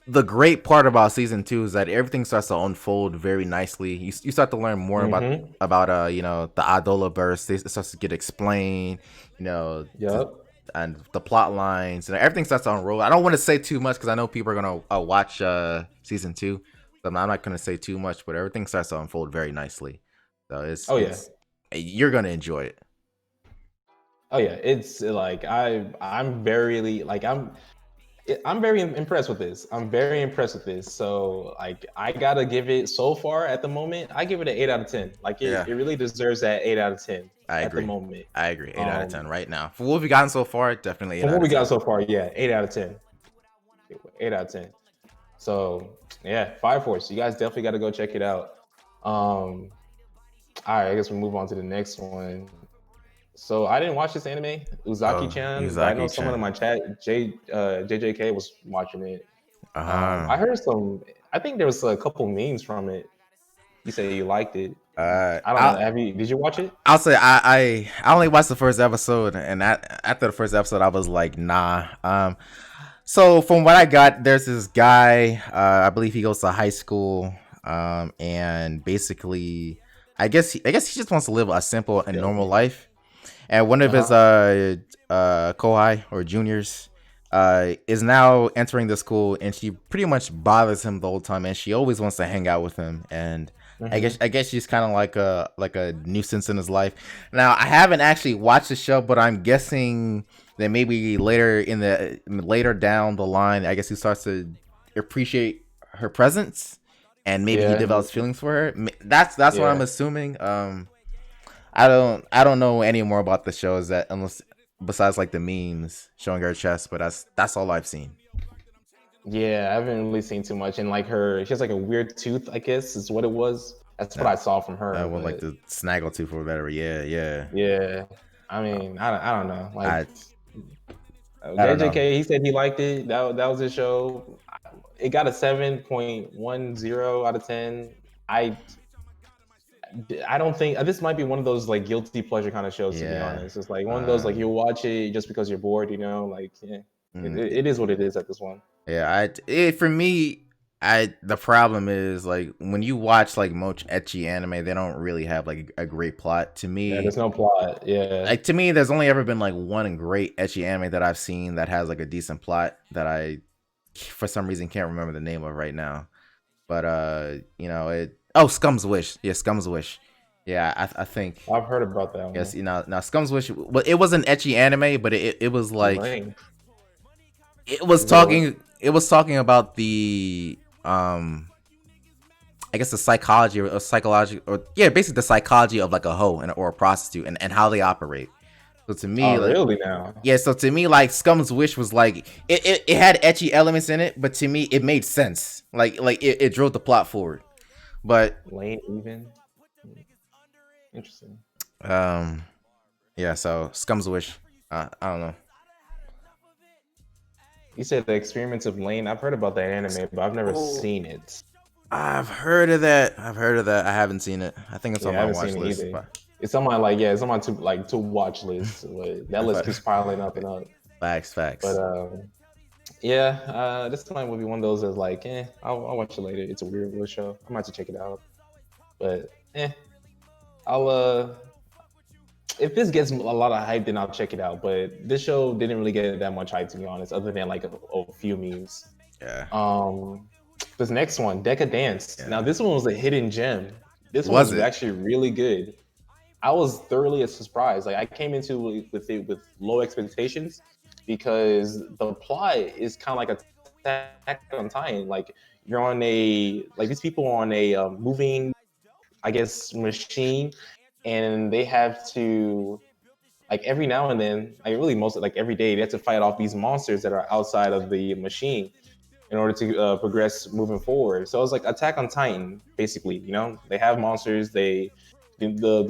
the great part about season 2 is that everything starts to unfold very nicely. You start to learn more about you know, the Adola burst. It starts to get explained. You know. Yep. And the plot lines and everything starts to unroll. I don't want to say too much because I know people are gonna watch season 2. So I'm not gonna say too much, but everything starts to unfold very nicely. So you're gonna enjoy it. Oh yeah, it's like I'm very impressed with this. I'm very impressed with this. So like I gotta give it so far at the moment. I give it an 8 out of 10. Like it really deserves that 8 out of 10. I agree. At the moment. I agree. 8 out of 10 right now. For what we've gotten so far, definitely 8 out of 10. For what we got so far, 8 out of 10. 8 out of 10. So yeah, Fire Force. You guys definitely got to go check it out. All right, I guess we'll move on to the next one. So I didn't watch this anime, Oh, Uzaki-chan, but I know someone in Uzaki-chan. my chat, JJK, was watching it. Uh-huh. I heard some. I think there was a couple memes from it. You say you liked it. I don't know. I Have you? Did you watch it? I'll say I only watched the first episode, and after the first episode, I was like, nah. So from what I got, there's this guy. I believe he goes to high school. And basically, I guess he just wants to live a simple and normal Yo. life. And one of Uh his huh. kohai or juniors is now entering the school, and she pretty much bothers him the whole time, and she always wants to hang out with him. And Hmm. I guess she's kind of like a nuisance in his life. Now I haven't actually watched the show, but I'm guessing that maybe later down the line, I guess he starts to appreciate her presence, and maybe he Yeah. develops feelings for her. That's what I'm Yeah. assuming. I don't know any more about the shows that unless besides like the memes showing her chest, but that's all I've seen. Yeah. I haven't really seen too much. And like she has like a weird tooth. I guess is what it was. That's what That I saw from I her. would like But the snaggle tooth or whatever. Yeah, yeah. yeah. I Uh, mean, I don't know. Like I I don't know. JJK, he said he liked it. That was his show. It got a 7.10 out of 10. I I don't think this might be one of those like guilty pleasure kind of shows. To be Yeah. honest, it's like one of those like Um. you'll watch it just because you're bored. Like yeah, mm, it is what it is at this one. Yeah. For me, I the problem is like when you watch like much etchy anime, they don't really have like a great plot. Yeah, there's no plot. Yeah, To me, there's only ever been like one great etchy anime that I've seen that has like a decent plot that I for some reason can't remember the name of right now. But Scum's Wish. Yeah, Scum's Wish. Yeah, I think I've heard about that yes, one. now Scum's Wish. Well, it was an etchy anime, but it was like Lame. Is it was talking about the I guess the psychology or psychology or yeah, basically the psychology of like a hoe or a prostitute and how they operate. So to me, Oh, like really now? yeah, so to me, like Scum's Wish was like it had etchy elements in it, but to me it made sense. It drove the plot forward. But Lane even? Hmm, interesting. um yeah, so Scum's Wish. I don't know. You said the Experiments of Lane. I've heard about that anime, but I've never Oh, seen it. I've heard of that. I've heard of that. I haven't seen it. I think it's on Yeah, I my haven't watch seen it list. either. But It's on my it's on my to watch list. But that list keeps piling up and up. But facts. yeah, this might be one of those that's like, I'll watch it later. It's a weird show. I might have to check it out. But I'll if this gets a lot of hype, then I'll check it out. But this show didn't really get that much hype, to be honest, other than like a few memes. Yeah, Um, this next one, Decadence. Now yeah. this one was a hidden gem. This one Was was it? actually really good. I was thoroughly surprised. Like I came into it with low expectations because the plot is kind of like Attack on Titan. Like you're on a like these people are on a moving, I guess, machine, and they have to like every now and then, like really most like every day, they have to fight off these monsters that are outside of the machine in order to progress moving forward. So it's like Attack on Titan, basically. They have monsters. The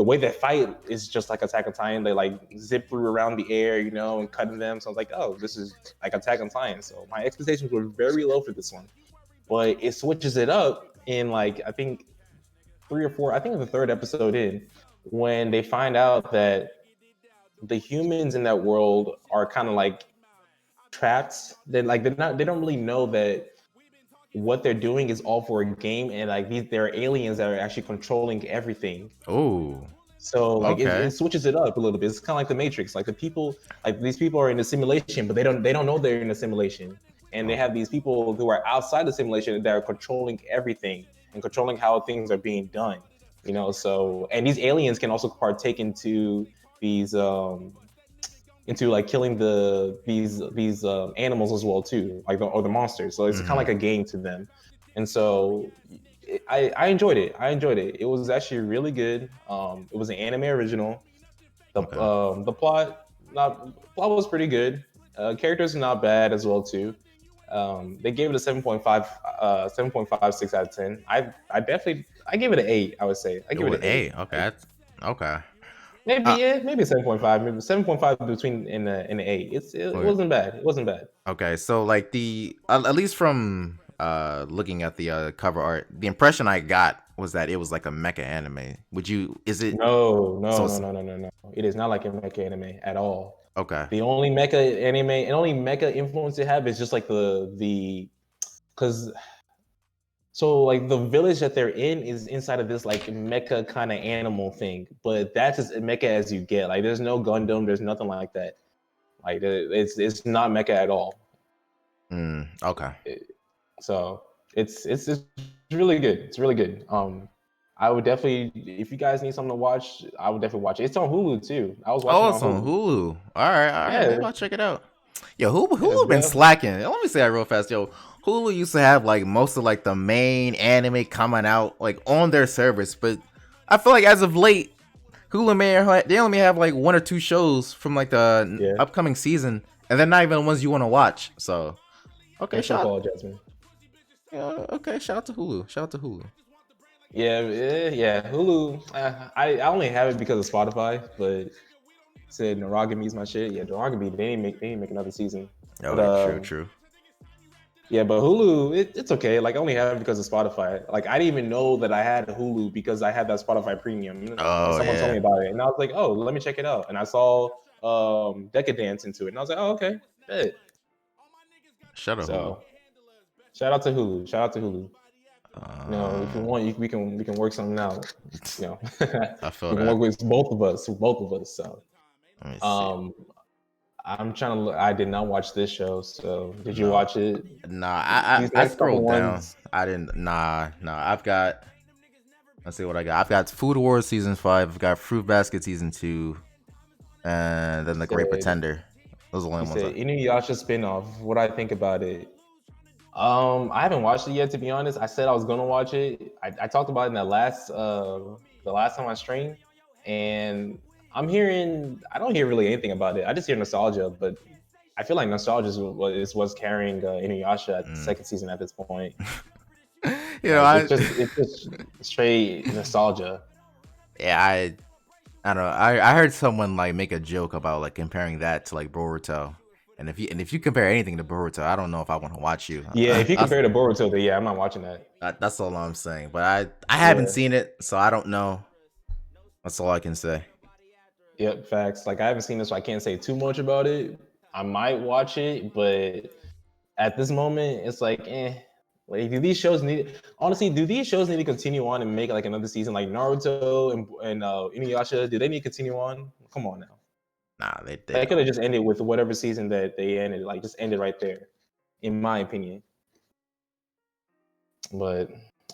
way they fight is just like Attack on Titan. They like zip through around the air, and cutting them. So I was like, oh, this is like Attack on Titan. So my expectations were very low for this one, but it switches it up in like I think three or four. I think the third episode in when they find out that the humans in that world are kind of like trapped. They don't really know that what they're doing is all for a game, and like there are aliens that are actually controlling everything. Oh, So like it okay. switches it up a little bit. It's kind of like the Matrix. Like the people, like these people are in a simulation, but they don't know they're in a simulation, and they Oh, have these people who are outside the simulation that are controlling everything and controlling how things are being done. So and these aliens can also partake these into like killing these animals as well too, like or the monsters. So it's kind of like hmm a game to them, and so I enjoyed it. I enjoyed it. It was actually really good. It was an anime original. okay. The plot was pretty good. Characters are not bad as well too. They gave it a 7.5, 7.56 out of 10. I gave it an 8. I would say I give it Well, an 8. hey, okay, okay. Maybe maybe 7.5, maybe 7.5 between in the 8. It Okay. wasn't bad. It wasn't bad. Okay, so like the at least from looking at the cover art, the impression I got was that it was like a mecha anime. Would you? Is it? No, So no, no, it's, no, no, no, no. It is not like a mecha anime at all. okay. The only mecha anime and only mecha influence they have is just like the because so like the village that they're in is inside of this like mecha kind of animal thing, but that's as mecha as you get. Like there's no Gundam, there's nothing like that. Like it's not mecha at all. Okay. So it's really good. It's really good. I would definitely, if you guys need something to watch, I would definitely watch it. It's on Hulu too. I was watching Oh, it on it's on Hulu. Hulu. All right. Yeah, Maybe I'll check it out. Yo, yeah, Hulu been slacking. Let me say that real fast. Yo, Hulu used to have like most of like the main anime coming out like on their service, but I feel like as of late, they only have like one or two shows from like the yeah. upcoming season, and they're not even the ones you want to watch. So, okay, Thanks for apologizing. shout out to Hulu. Shout out to Hulu. Yeah. Hulu. I only have it because of Spotify, but said Naragami's my shit. Yeah, Naragami. They didn't make another season. Oh, But true. yeah, but Hulu, it's okay. Like I only have it because of Spotify. Like I didn't even know that I had Hulu because I had that Spotify Premium. Oh Someone told me yeah. about it, and I was like, oh, let me check it out. And I saw Decadence into it, and I was like, oh, okay, good. Shut up, Hulu. So shout out to Hulu. Shout out to Hulu. No, if you want, we can work something out. You know, I feel we can that. work with both of us. So, Let me see. I'm trying to look. I did not watch this show. So, did you No. watch it? Nah, These I next couple scrolled down. ones. I didn't. Nah. I've got. Let's see what I got. I've got Food Wars season 5. I've got Fruit Basket season 2, and then The Great Pretender. Those are the only ones. Inuyasha spinoff. What I think about it? I haven't watched it yet. To be honest, I said I was gonna watch it. I talked about it in the last time I streamed, and I don't hear really anything about it. I just hear nostalgia, but I feel like nostalgia is what's carrying Inuyasha at the second season at this point. Like, it's just straight nostalgia. Yeah, I don't know. I heard someone like make a joke about like comparing that to like Boruto. And if you compare anything to Boruto, I don't know if I want to watch you. Yeah, if you compare to Boruto, then yeah, I'm not watching that. That's all I'm saying. But I haven't seen it, so I don't know. That's all I can say. Yep, facts. Like I haven't seen this, so I can't say too much about it. I might watch it, but at this moment, it's like, Like, do these shows need to continue on and make like another season, like Naruto and Inuyasha? Do they need to continue on? Come on now. Nah, they could have just ended with whatever season that they ended. Like, just ended right there, in my opinion. But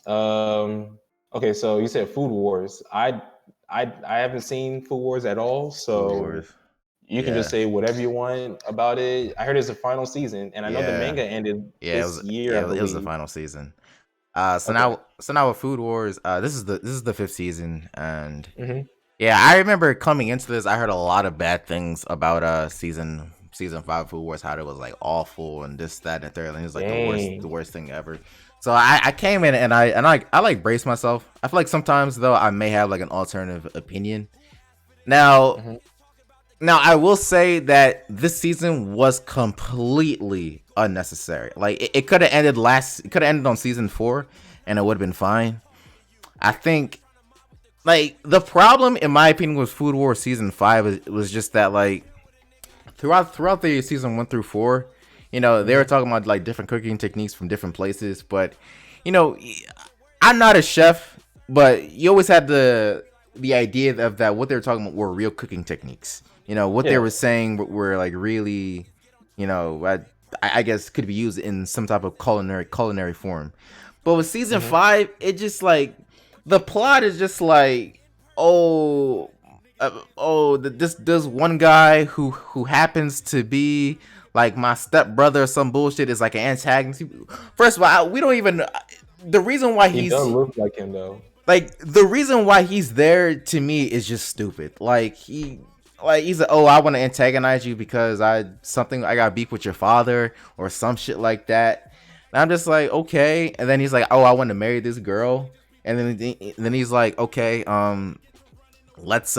okay, so you said Food Wars. I haven't seen Food Wars at all, so you can just say whatever you want about it. I heard it's the final season, and I know the manga ended this year. It was the final season. So now with Food Wars, this is the 5th season, and yeah, I remember coming into this, I heard a lot of bad things about season 5 Food Wars, how it was like awful and this, that, and the third, and it was like the worst thing ever. So I came in and I like braced myself. I feel like sometimes though I may have like an alternative opinion. Now I will say that this season was completely unnecessary. Like it could have ended on season 4 and it would have been fine. I think like the problem in my opinion with Food Wars season 5 was just that like throughout the season 1 through 4, you know, they were talking about like different cooking techniques from different places, but you know, I'm not a chef, but you always had the idea of that what they were talking about were real cooking techniques. You know, what they were saying were like really, you know, I guess could be used in some type of culinary form. But with season 5, it just like the plot is just like, this one guy who happens to be like my stepbrother or some bullshit is like an antagonist. First of all, we don't even the reason why he doesn't look like him though. Like the reason why he's there to me is just stupid. Like he's like, oh, I want to antagonize you because I got beef with your father or some shit like that. And I'm just like, okay. And then he's like, oh, I want to marry this girl. And then he's like, okay, let's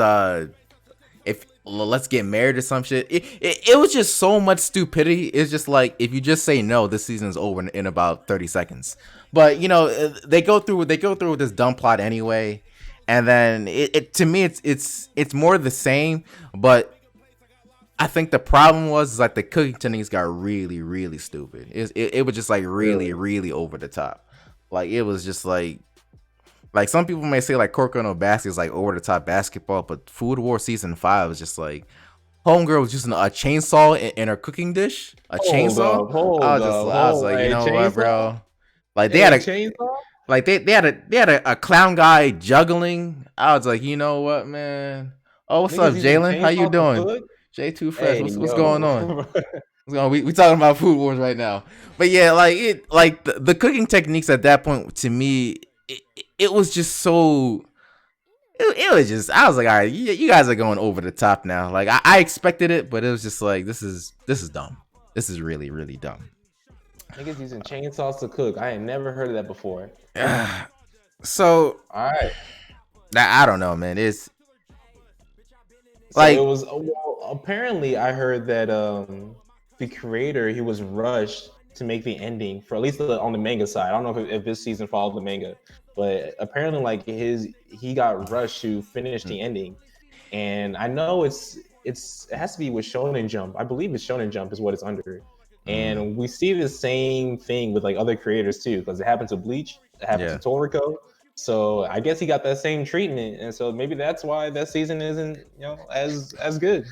let's get married or some shit. It was just so much stupidity. It's just like, if you just say no, this season's over in about 30 seconds. But they go through with this dumb plot anyway, and then it to me it's more the same. But I think the problem was like the cooking techniques got really, really stupid. It was just like really, really over the top. Like it was just like some people may say like Kuroko no Basket is like over the top basketball, but Food War season 5 was just like homegirl was using a chainsaw in her cooking dish. Chainsaw. I was like, you know what, bro? Like they had a chainsaw. Like they had a clown guy juggling. I was like, you know what, man? Oh, what's up, Jalen? How you doing? J2 Fresh. What's going on? We talking about Food Wars right now. But yeah, like the cooking techniques at that point to me, it was just so. It was just, I was like, all right, you guys are going over the top now. Like I expected it, but it was just like, this is dumb. This is really, really dumb. Niggas using chainsaws to cook. I ain't never heard of that before. So, all right. I don't know, man. It's like, it was, apparently I heard that the creator, he was rushed to make the ending for at least on the manga side. I don't know if this season followed the manga, but apparently like he got rushed to finish the ending. And I know it has to be with Shonen Jump. I believe it's Shonen Jump is what it's under. And we see the same thing with like other creators too, because it happened to Bleach, it happened to Toriko. So I guess he got that same treatment, and so maybe that's why that season isn't, as good.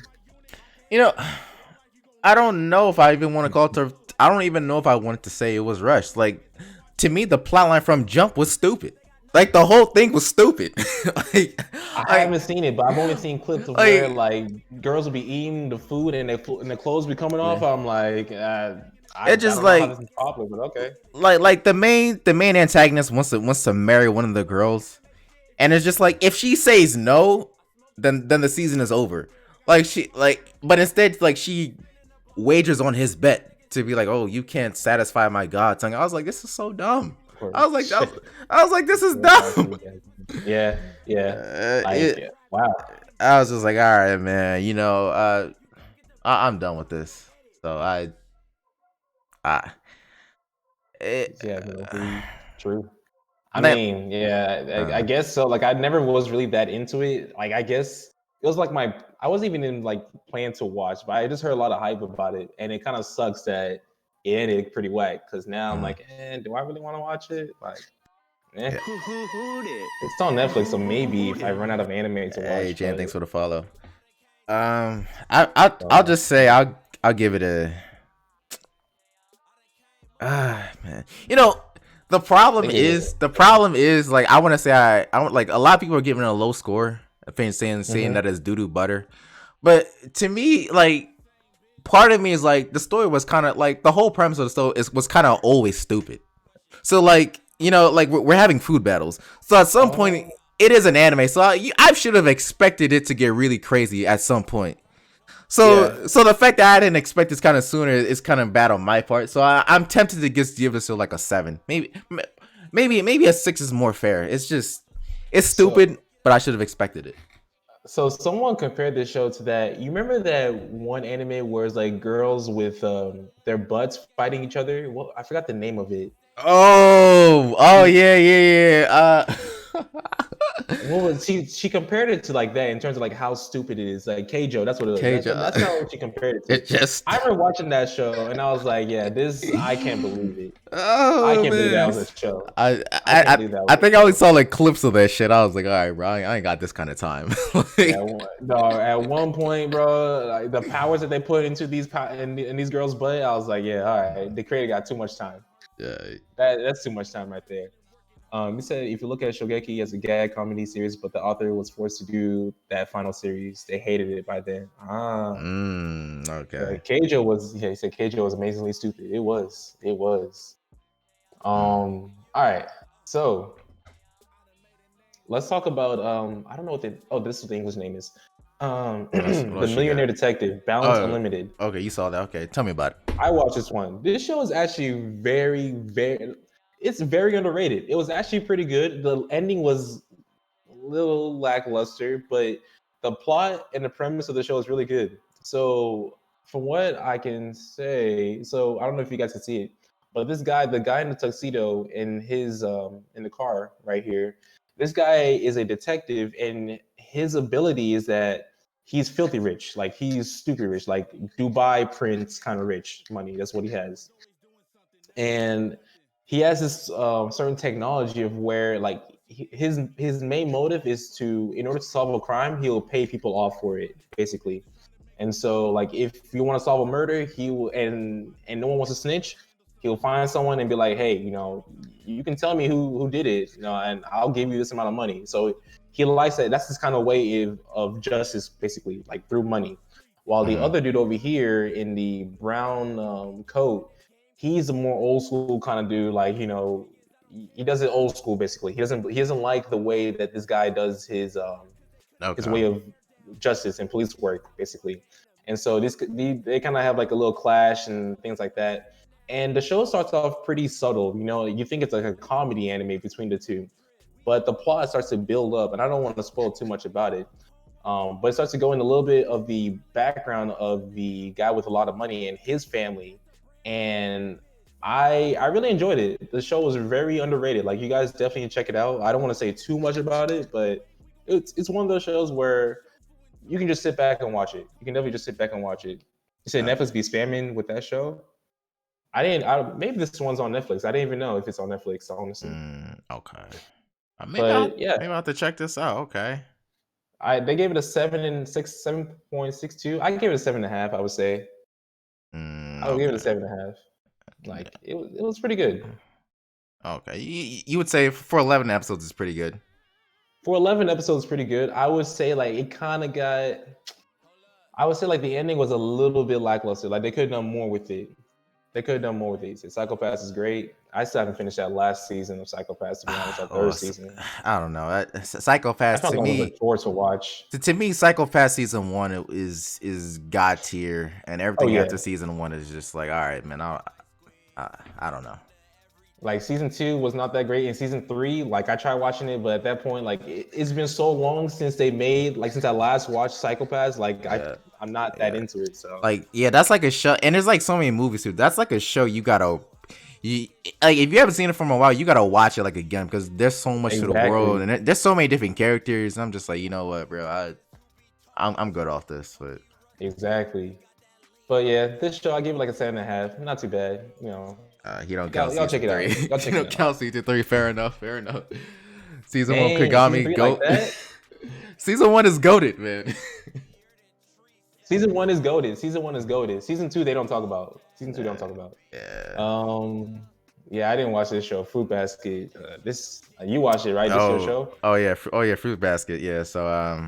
I don't know if I even want to call it. I don't even know if I wanted to say it was rushed. Like, to me, the plotline from Jump was stupid. Like, the whole thing was stupid. I haven't seen it, but I've only seen clips of where like girls will be eating the food and the clothes be coming off. I'm like, it's just like this is popular, but okay. Like the main antagonist wants to marry one of the girls, and it's just like, if she says no, then the season is over. But instead, like, she wagers on his bet to be like, oh, you can't satisfy my god tongue. I was like, this is so dumb. I was like, this is dumb. Yeah. Wow. I was just like, all right, man. I'm done with this. So true. I mean, I guess so. Like, I never was really that into it. Like, I guess it was like I wasn't even in like plan to watch, but I just heard a lot of hype about it, and it kind of sucks that it ended pretty whack. Because now I'm like, do I really want to watch it? Like, it's on Netflix, so maybe if I run out of anime to watch. Hey, Jan, thanks for the follow. I'll just say I'll give it a. Man, the problem is like, I want to say I don't like, a lot of people are giving it a low score. I think saying that it's doo-doo butter, but to me, like, part of me is like, the story was kind of like, the whole premise of the story was kind of always stupid. So like, like we're having food battles. So at some point, it is an anime. So I should have expected it to get really crazy at some point. So the fact that I didn't expect this kind of sooner is kind of bad on my part. So I'm tempted to just give this like a 7. Maybe a 6 is more fair. It's stupid, but I should have expected it. So someone compared this show to that. You remember that one anime where it's like girls with their butts fighting each other? Well, I forgot the name of it. Oh yeah. What was she compared it to like that in terms of like how stupid it is, like Keijo. That's what it was. Keijo. That's how she compared it to. I remember watching that show and I was like, yeah, I can't believe it. I can't believe that was a show. I think I only saw like clips of that shit. I was like, all right, bro, I ain't got this kind of time. At one point, bro, like, the powers that they put into these in these girls' butt, I was like, yeah, all right, the creator got too much time. Yeah, that's too much time right there. He said if you look at Shogeki as a gag comedy series, but the author was forced to do that final series, they hated it by then. Okay. Keijo was, he said Keijo was amazingly stupid. It was. All right. So let's talk about I don't know what this is what the English name is. The Millionaire Detective, Balance Unlimited. Okay, you saw that. Okay, tell me about it. I watched this one. This show is actually very, it's very underrated. It was actually pretty good. The ending was a little lackluster, but the plot and the premise of the show is really good. So from what I can say, so I don't know if you guys can see it, but this guy, the guy in the tuxedo in his in the car right here, this guy is a detective, and his ability is that he's filthy rich, like he's stupid rich, like Dubai Prince kind of rich money. That's what he has, and he has this certain technology of where like his main motive is to, in order to solve a crime, he'll pay people off for it, basically. And so, like, if you want to solve a murder, he will, and no one wants to snitch, he'll find someone and be like, hey, you can tell me who did it, and I'll give you this amount of money. So he likes that. That's his kind of way of justice, basically, like through money. While the other dude over here in the brown coat, he's a more old school kind of dude. Like, he does it old school, basically. He doesn't like the way that this guy does his way of justice and police work, basically. And so they kind of have like a little clash and things like that. And the show starts off pretty subtle. You think it's like a comedy anime between the two, but the plot starts to build up, and I don't want to spoil too much about it. But it starts to go into a little bit of the background of the guy with a lot of money and his family. And I really enjoyed it. The show was very underrated. Like, you guys definitely check it out. I don't want to say too much about it, but it's one of those shows where you can just sit back and watch it. You can definitely just sit back and watch it. You said Netflix be spamming with that show? Maybe this one's on Netflix. I didn't even know if it's on Netflix, honestly. Okay. Maybe I'll have to check this out. Okay. They gave it a 7.62. I gave it a 7.5, I would say. I would give it a 7.5. Like, it was pretty good. Okay. You would say for 11 episodes it's pretty good. For 11 episodes, pretty good. I would say like it kind of got. I would say like the ending was a little bit lackluster. Like, they could have done more with it. Psycho-Pass is great. I still haven't finished that last season of Psycho-Pass, to be honest. That third season. I don't know. Psycho-Pass to me. To watch. To me, Psycho-Pass season 1 is god tier, and everything after season 1 is just like, all right, man. I don't know. Like, season 2 was not that great, and season 3, like, I tried watching it, but at that point, like, it's been so long since since I last watched Psycho-Pass, like, I'm not that into it. So, like, that's like a show, and there's like so many movies too. That's like a show you gotta, like, if you haven't seen it from a while, you gotta watch it like again, because there's so much to the world, and there's so many different characters. And I'm just like, you know what, bro, I'm good off this, but exactly. But yeah, this show I give it like a 7.5. Not too bad, you don't count y'all check it out. You don't count season 3. Fair enough. Season 1 Kagami goat. Like season 1 is goated, man. Season 1 is goated. Season 2 they don't talk about. Yeah. Yeah, I didn't watch this show, Fruit Basket. You watched it, right? This your show? Oh yeah, Fruit Basket. Yeah. So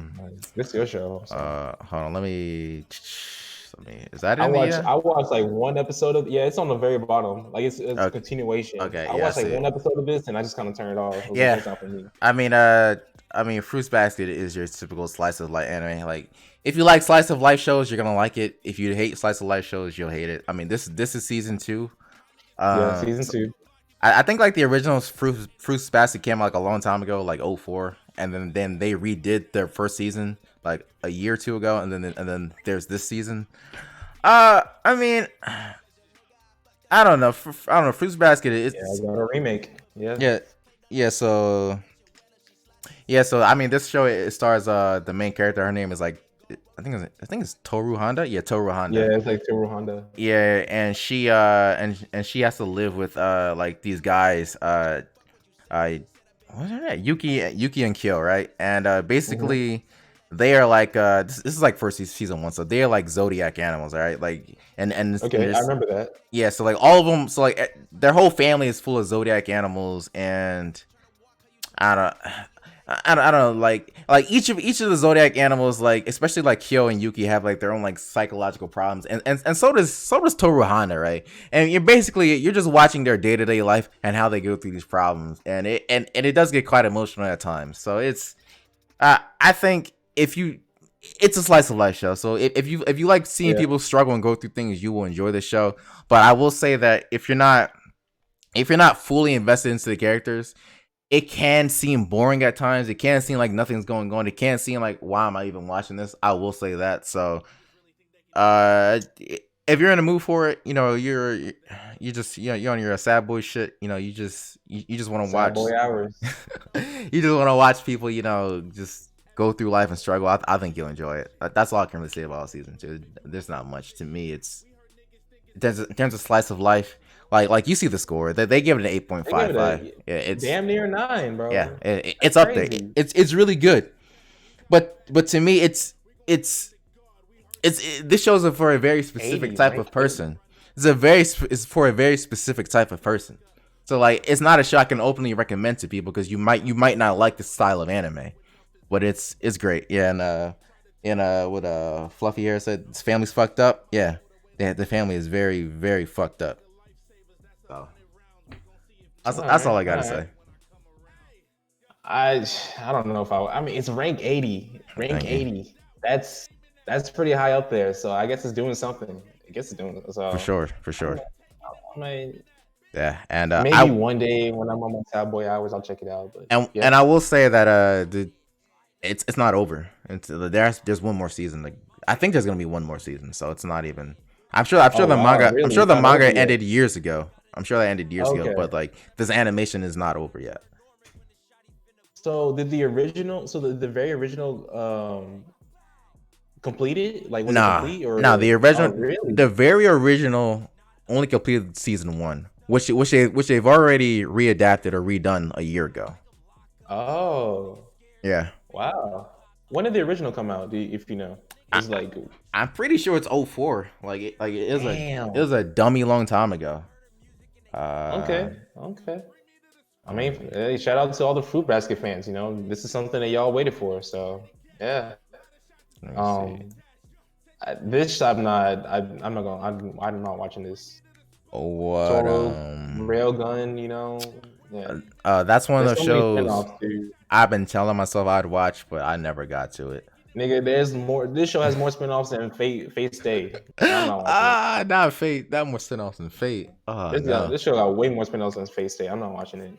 this is your show. So. Hold on, let me. Is that in I watched like one episode of. Yeah, it's on the very bottom. Like, it's a continuation. Okay. I watched like one episode of this, and I just kind of turned it off. It's not for me. I mean, Fruit Basket is your typical slice of life anime. Like, if you like slice of life shows, you're gonna like it. If you hate slice of life shows, you'll hate it. I mean, this is season 2. Season 2. I think like the original Fruit Basket came out like a long time ago, like 2004, and then they redid their first season like a year or two ago, and then there's this season. I mean, I don't know. Fruit Basket is a remake. So I mean, this show, it stars the main character. Her name is like, I think it's Toru Honda. Yeah, Toru Honda. Yeah, it's like Toru Honda. Yeah, and she she has to live with like these guys, what's her name? Yuki and Kyo, right? And basically they are like this is like first season 1, so they are like zodiac animals, all right? Like and okay, I remember that. Yeah, so like all of them, so like their whole family is full of zodiac animals, and I don't know, like each of the zodiac animals, like especially like Kyo and Yuki, have like their own like psychological problems, and so does Toru Honda, right? And you're just watching their day-to-day life and how they go through these problems, and it does get quite emotional at times. So it's I think it's a slice of life show. So if you like seeing people struggle and go through things, you will enjoy the show. But I will say that if you're not fully invested into the characters, it can seem boring at times. It can seem like nothing's going on. It can seem like, why am I even watching this? I will say that. So, if you're in the mood for it, you're on your sad boy shit. You just want to Sad watch. boy hours. You just want to watch people, just go through life and struggle. I think you'll enjoy it. That's all I can really say about season 2. There's not much to me. It's in terms of slice of life. Like you see the score. They give it an 8.55. Yeah, it's damn near 9, bro. Yeah, it's up there. It's really good. But to me, this shows it for a very specific 80, type right? of person. It's for a very specific type of person. So like, it's not a show I can openly recommend to people because you might not like the style of anime, but it's great. Yeah, and what Fluffy Hair said, his family's fucked up. Yeah, the family is very, very fucked up. So that's all I gotta say. I don't know if I mean, it's rank 80. Rank 80. That's pretty high up there. So I guess it's doing something. I guess it's doing so. For sure. I mean, yeah, and maybe one day when I'm on my sad boy hours, I'll check it out. But and I will say that it's not over. There's one more season. Like, I think there's gonna be one more season. So it's not even. I'm sure the manga. Really? I'm sure the manga ended years ago. I'm sure that ended years ago. But like, this animation is not over yet. So did the original? So the very original completed? Like, was it complete? No, the original. Really? The very original only completed season 1. Which they've already readapted or redone a year ago. Oh. Yeah. Wow. When did the original come out? If you know, it's like, I'm pretty sure it's 04. Like it was a dummy long time ago. Okay. I mean, hey, shout out to all the Fruit Basket fans. This is something that y'all waited for. So yeah. This I'm not watching this. What Railgun, yeah. That's one of those shows I've been telling myself I'd watch, but I never got to it. Nigga, there's more. This show has more spinoffs than Fate Stay. Not Fate. That more spinoffs than Fate. This show got way more spinoffs than Fate Stay. I'm not watching it.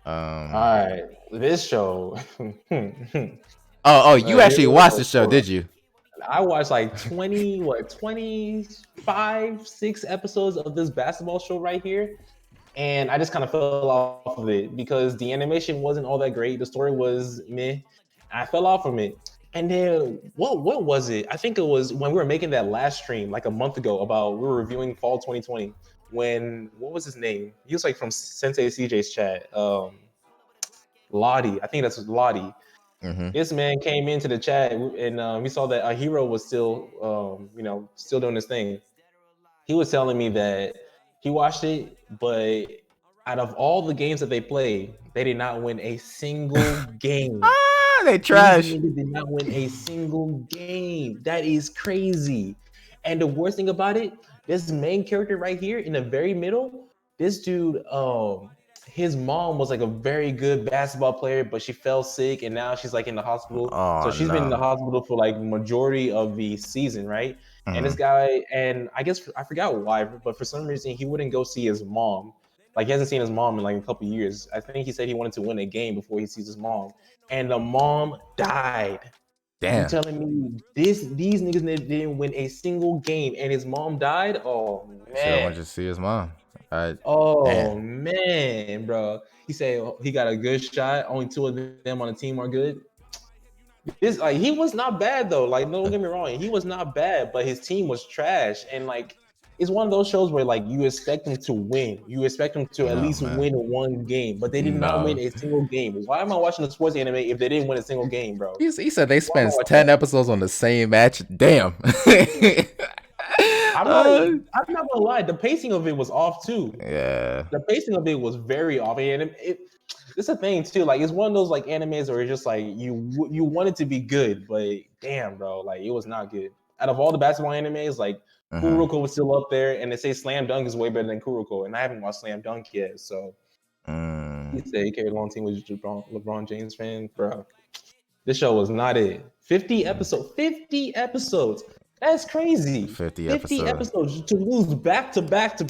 All right, this show. You actually watched the show, did you? I watched like 25, 6 episodes of this basketball show right here. And I just kind of fell off of it because the animation wasn't all that great. The story was meh. I fell off from it. And then what was it? I think it was when we were making that last stream like a month ago we were reviewing Fall 2020. What was his name? He was like from Sensei CJ's chat. Lottie. I think that's Lottie. Mm-hmm. This man came into the chat and we saw that a hero was still, still doing his thing. He was telling me that he watched it, but out of all the games that they played, they did not win a single game. They trash. They did not win a single game. That is crazy. And the worst thing about it, this main character right here in the very middle, this dude, his mom was like a very good basketball player, but she fell sick and now she's like in the hospital. So she's been in the hospital for like majority of the season, right? Mm-hmm. And this guy, and I guess I forgot why, but for some reason he wouldn't go see his mom. Like, he hasn't seen his mom in like a couple of years. I think he said he wanted to win a game before he sees his mom. And the mom died. Damn. You telling me these niggas didn't win a single game and his mom died? Oh man. I want to see his mom. Man, bro. He said he got a good shot. Only 2 of them on the team are good. He was not bad though. Like, don't get me wrong, he was not bad, but his team was trash. And like, it's one of those shows where like you expect them to win. You expect them to at least win one game, but they did not win a single game. Why am I watching a sports anime if they didn't win a single game, bro? He said they spent 10 episodes on the same match. Damn. I'm not gonna lie, the pacing of it was off too. Yeah, the pacing of it was very off, and it's a thing too. Like, it's one of those like animes where it's just like you want it to be good, but damn, bro, like it was not good. Out of all the basketball animes, like Kuroko was still up there, and they say Slam Dunk is way better than Kuroko, and I haven't watched Slam Dunk yet. So he said he carried a long team with LeBron James fan, bro. This show was not it. 50 episodes. That's crazy. 50 episodes to lose back to back.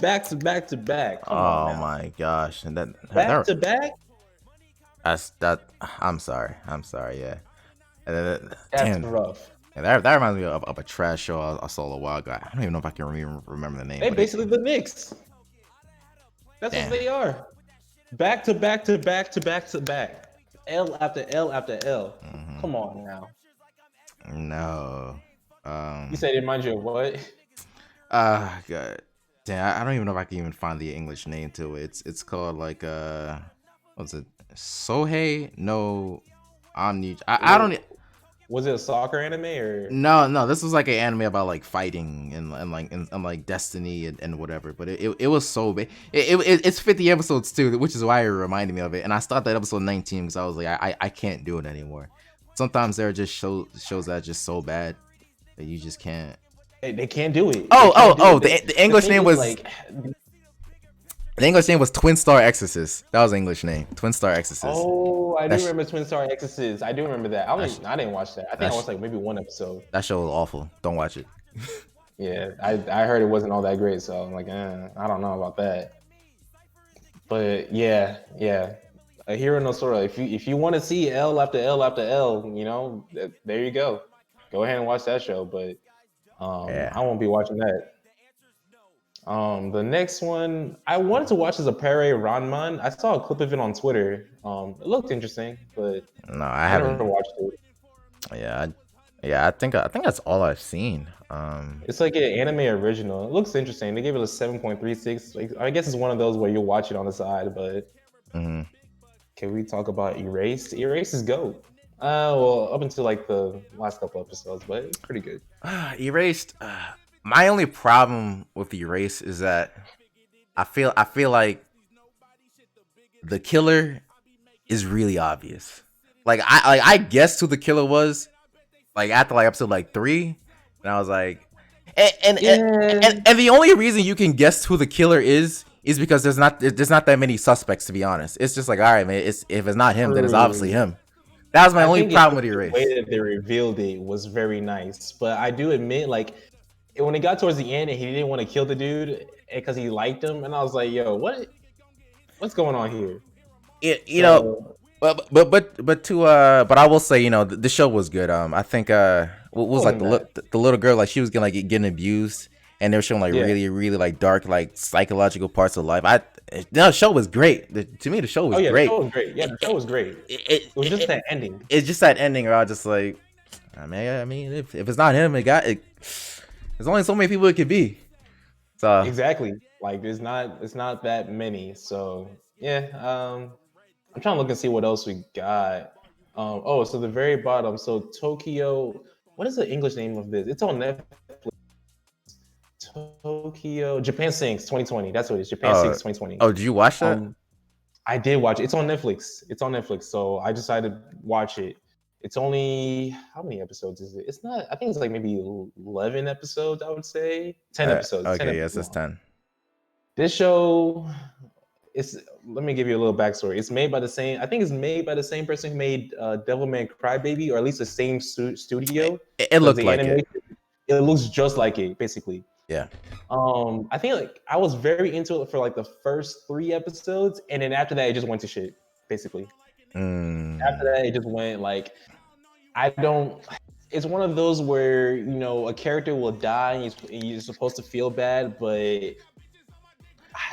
Oh my gosh. And back to back? I'm sorry. Yeah. That's Damn. rough. Yeah, that reminds me of a trash show I saw a while ago. I don't even know if I can remember the name, They but it. basically the Knicks. That's what Damn. they are. Back to back to back to back to back. L after L after L. Hmm. Come on now. No. You said it reminds you of what? God. Damn, I don't even know if I can even find the English name to it. It's called like what's it? Sohei no Omni. I don't. Was it a soccer anime or? No. This was like an anime about like fighting and like destiny and whatever. But it was so big. It's 50 episodes too, which is why it reminded me of it. And I stopped at episode 19 because I was like, I can't do it anymore. Sometimes there are just shows that are just so bad that you just can't. They can't do it. The English thing name is, was like, the English name was Twin Star Exorcist. That was the English name, Twin Star Exorcist. oh, I do That's- remember Twin Star Exorcist. I do remember that. I didn't watch that. I think I that's- watched like maybe one episode. That show was awful. Don't watch it. Yeah, I heard it wasn't all that great, so I'm like, I don't know about that. But yeah, a Hero no Sora. If you want to see L after L after L, there you go. Go ahead and watch that show. But Yeah. I won't be watching that. The next one I wanted to watch is a Pere Ranman. I saw a clip of it on Twitter. It looked interesting, but No, I I never haven't. watched it. Yeah. I think that's all I've seen. It's like an anime original. It looks interesting. They gave it a 7.36. Like, I guess it's one of those where you'll watch it on the side, but Mhm. can we talk about Erased? Erased is GOAT. Well, up until like the last couple episodes, but it's pretty good. Erased. My only problem with Erased is that I feel like the killer is really obvious. Like I guessed who the killer was, like after like episode like 3, and I was like, and the only reason you can guess who the killer is because there's not that many suspects, to be honest. It's just like, all right, man. If it's not him, then it's obviously him. That was my only problem with Erased. The way that they revealed it was very nice, but I do admit, like, when it got towards the end and he didn't want to kill the dude because he liked him, and I was like, yo, what's going on here? But I will say, the show was good. I think what was like the little girl, like she was getting abused, and they were showing like really really like dark like psychological parts of life. The show was great. To me, the show was great. The show was great. Yeah, the show was great. It was just that ending. It's just that ending where I was just like, I mean, if it's not him, there's only so many people it could be. So exactly, like it's not that many. So yeah, I'm trying to look and see what else we got. So the very bottom. So Tokyo. What is the English name of this? It's on Netflix. Tokyo Japan Sinks 2020. That's what it is. Japan Sinks 2020. Oh, did you watch that? I did watch it. It's on Netflix. So I decided to watch it. It's only, how many episodes is it? It's not. I think it's like maybe 11 episodes. I would say 10 episodes. Okay, 10 yes, it's 10. This show. Let me give you a little backstory. It's made by the same. I think it's made by the same person who made Devilman Crybaby, or at least the same studio. It looked like it. It looks just like it, basically. Yeah. I think like I was very into it for like the first 3 episodes, and then after that, it just went to shit, basically. After that, it just went like, it's one of those where a character will die and you're supposed to feel bad, but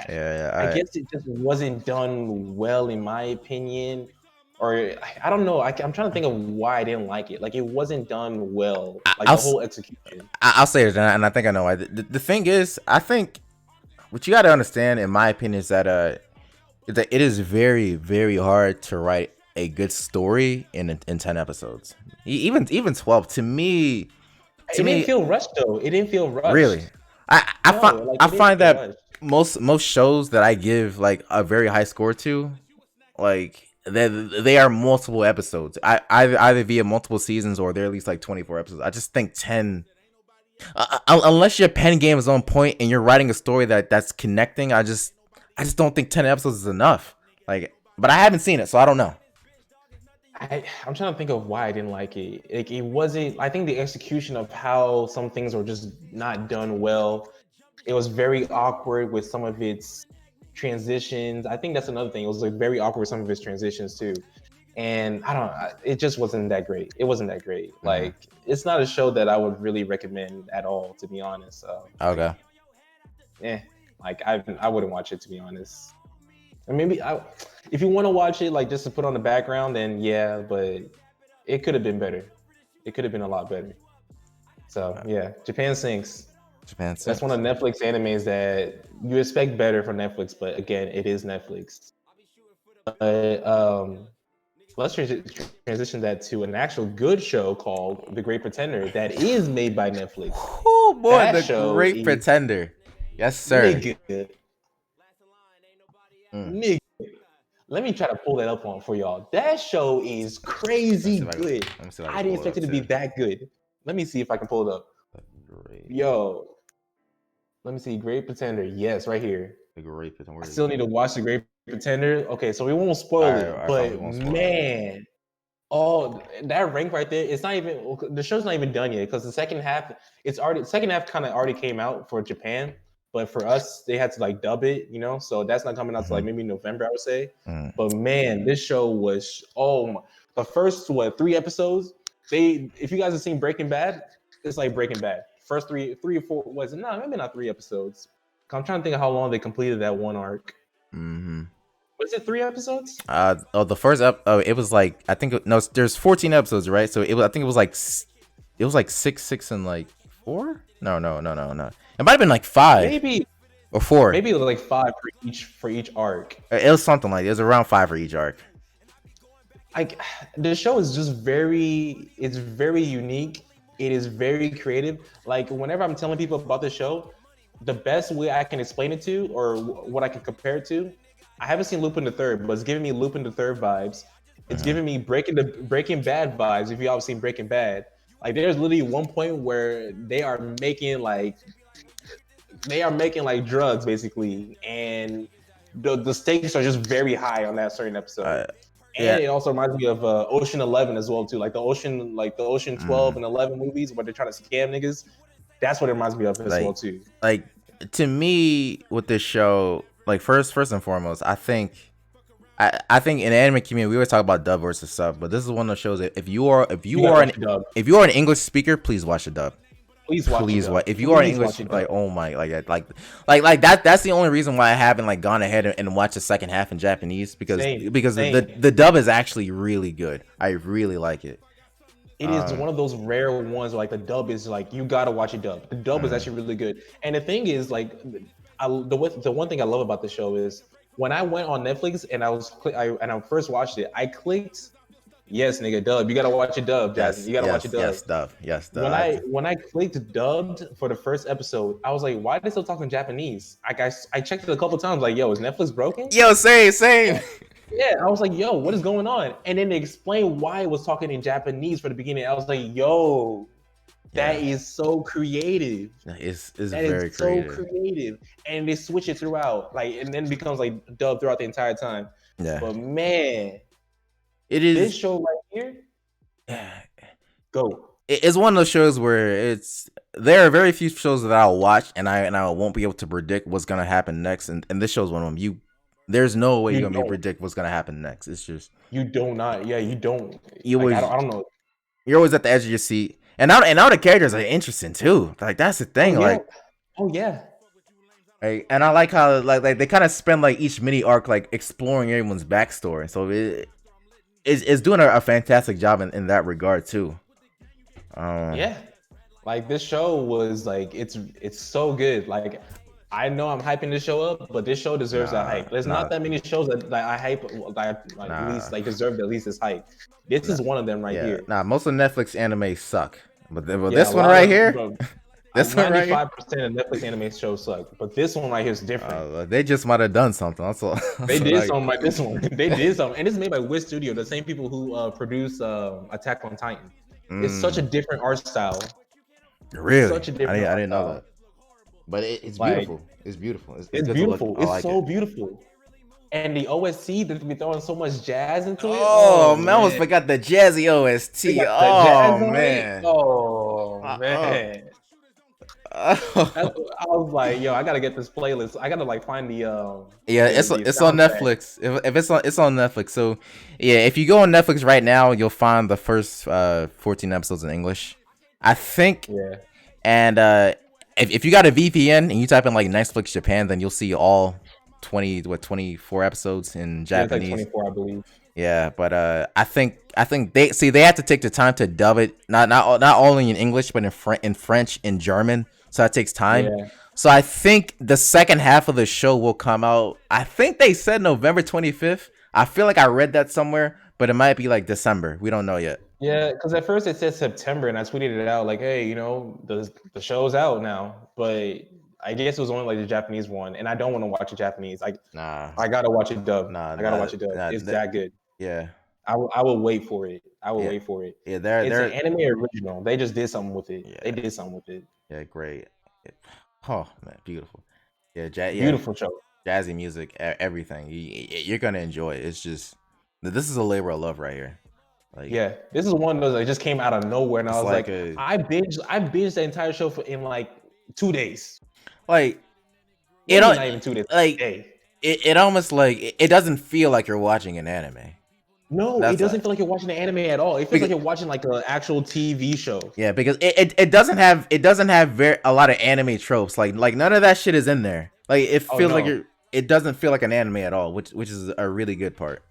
I guess it just wasn't done well, in my opinion. Or I don't know. I'm trying to think of why I didn't like it. Like, it wasn't done well. Like, the whole execution. I'll say it, and I think I know why. The thing is, I think what you got to understand, in my opinion, is that it is very, very hard to write a good story in 10 episodes. Even 12. To me, it didn't feel rushed though. It didn't feel rushed. Really, I find that most shows that I give like a very high score to, like, they are multiple episodes. Either via multiple seasons, or they're at least like 24 episodes. I just think 10, unless your pen game is on point and you're writing a story that's connecting, I just don't think 10 episodes is enough. Like, but I haven't seen it, so I don't know. I'm trying to think of why I didn't like it. Like, it wasn't. I think the execution of how some things were just not done well. It was very awkward with some of its transitions. I think that's another thing. It was like very awkward with some of his transitions too. And I don't know, it just wasn't that great. It wasn't that great. Like, it's not a show that I would really recommend at all, to be honest. Okay. Like I wouldn't watch it, to be honest. And maybe if you want to watch it, like just to put on the background, then yeah, but it could have been better. It could have been a lot better. So yeah, Japan Sinks. That's one of Netflix animes that you expect better from Netflix, but again, it is Netflix. Let's transition that to an actual good show called The Great Pretender that is made by Netflix. Oh boy, that The Great Pretender. Yes, sir. Nigga. Let me try to pull that up for y'all. That show is crazy good. I didn't expect it to be that good. Let me see if I can pull it up. Yo. Let me see. Great Pretender. Yes, right here. The Great Pretender. I still need to watch The Great Pretender. Okay, so we won't spoil it. But man, that rank right there, it's not even, the show's not even done yet because the second half kind of already came out for Japan. But for us, they had to like dub it, you know? So that's not coming out to like maybe November, I would say. But man, this show was, the first, 3 episodes, if you guys have seen Breaking Bad, it's like Breaking Bad. First 3 or 4, maybe not 3 episodes. I'm trying to think of how long they completed that one arc. Was it 3 episodes? The first it was like, I think, there's 14 episodes, right? So I think it was like 6, and like 4? No. It might have been like 5. Maybe. Or 4. Maybe it was like 5 for each arc. It was something like, it was around 5 for each arc. Like, the show is just it's very unique. It is very creative. Like, whenever I'm telling people about the show, the best way I can explain it to, or what I can compare it to, I haven't seen Lupin the Third, but it's giving me Lupin the Third vibes. It's giving me Breaking Bad vibes. If you all seen Breaking Bad, like there's literally one point where they are making like drugs basically, and the stakes are just very high on that certain episode. And it also reminds me of Ocean 11 as well too, like the Ocean 12 and 11 movies where they're trying to scam niggas. That's what it reminds me of as well too. Like, to me, with this show, like first and foremost, I think in the anime community we always talk about dub versus sub, but this is one of those shows that if you are an English speaker, please watch the dub. Please watch. If you are an English, like, oh my, like that's the only reason why I haven't like gone ahead and watched the second half in Japanese, because the dub is actually really good. I really like it. It is one of those rare ones where, like, the dub is like, you gotta watch a dub. The dub is actually really good. And the thing is, like, the one thing I love about the show is when I went on Netflix and I first watched it, I clicked, yes, nigga, dub. You gotta watch a dub, Jasmine. You gotta watch a dub. Yes, dub. When I clicked dubbed for the first episode, I was like, why are they still talking Japanese? I checked it a couple times, like, yo, is Netflix broken? Yo, same. Yeah, I was like, yo, what is going on? And then they explained why it was talking in Japanese for the beginning. I was like, yo, that is so creative. It's very creative. So creative. And they switch it throughout. Like, and then it becomes like dub throughout the entire time. Yeah. But man, it is this show right here. Go. It's one of those shows where there are very few shows that I'll watch and I won't be able to predict what's gonna happen next. And this show's one of them. There's no way you're gonna be able to predict what's gonna happen next. It's just you don't. I don't know. You're always at the edge of your seat. And now the characters are interesting too. Like, that's the thing. Oh yeah. Like, and I like how like they kind of spend like each mini arc like exploring everyone's backstory. So it's doing a fantastic job in that regard too. Yeah. Like, this show was like, it's so good. Like, I know I'm hyping this show up, but this show deserves that hype. There's not that many shows that I hype at least like deserve at least this hype. This is one of them here. Most of Netflix anime suck, but this one right here, this one right here, 95% of Netflix anime shows suck, but this one right here is different. They just might have done something. That's all. They did something like this one. They did something, and it's made by Wiz Studio, the same people who produce Attack on Titan. It's such a different art style. Really? Such a different. I didn't know that. But it's beautiful. It's beautiful. It's beautiful. It's so beautiful. And the OST, that we throwing so much jazz into it. Oh man, I almost forgot the jazzy OST. Oh man. That's, I was like, yo, I gotta get this playlist. I gotta like find Yeah, the it's on soundtrack. Netflix. If it's on Netflix. So yeah, if you go on Netflix right now, you'll find the first 14 episodes in English. I think, Yeah, and if you got a VPN and you type in like Netflix Japan, then you'll see all 24 episodes in yeah, it's like Japanese. 24, I believe. Yeah, but I think they have to take the time to dub it, not only in English but in French, in German. So that takes time. Yeah, So I think the second half of the show will come out. I think they said November 25th. I feel like I read that somewhere, but it might be like December. We don't know yet. yeah. Because at first it said September, and I tweeted it out like, hey, you know, the show's out now. But I guess it was only like the Japanese one, and I don't want to watch it Japanese. Nah, I gotta watch it dub. nah, I gotta nah, watch it dub. nah. It's that good. Yeah, I will wait for it. I will yeah, wait for it. yeah. It's an anime original. They just did something with it. They Yeah, did something with it. yeah, great. Oh man, beautiful. Yeah, Beautiful show. jazzy music, everything. You're gonna enjoy it. It's just this is a labor of love right here. Like Yeah, this is one of those that just came out of nowhere, and I it's was like, a I binged the entire show in like 2 days. like it Maybe don't not even 2 days. like Hey, it almost like it doesn't feel like you're watching an anime. no, it That's doesn't feel like you're watching the anime at all. It feels like you're watching like an actual TV show. yeah, because it doesn't have a lot of anime tropes. Like none of that shit is in there. Like it Oh feels like no, it doesn't feel like an anime at all, which is a really good part.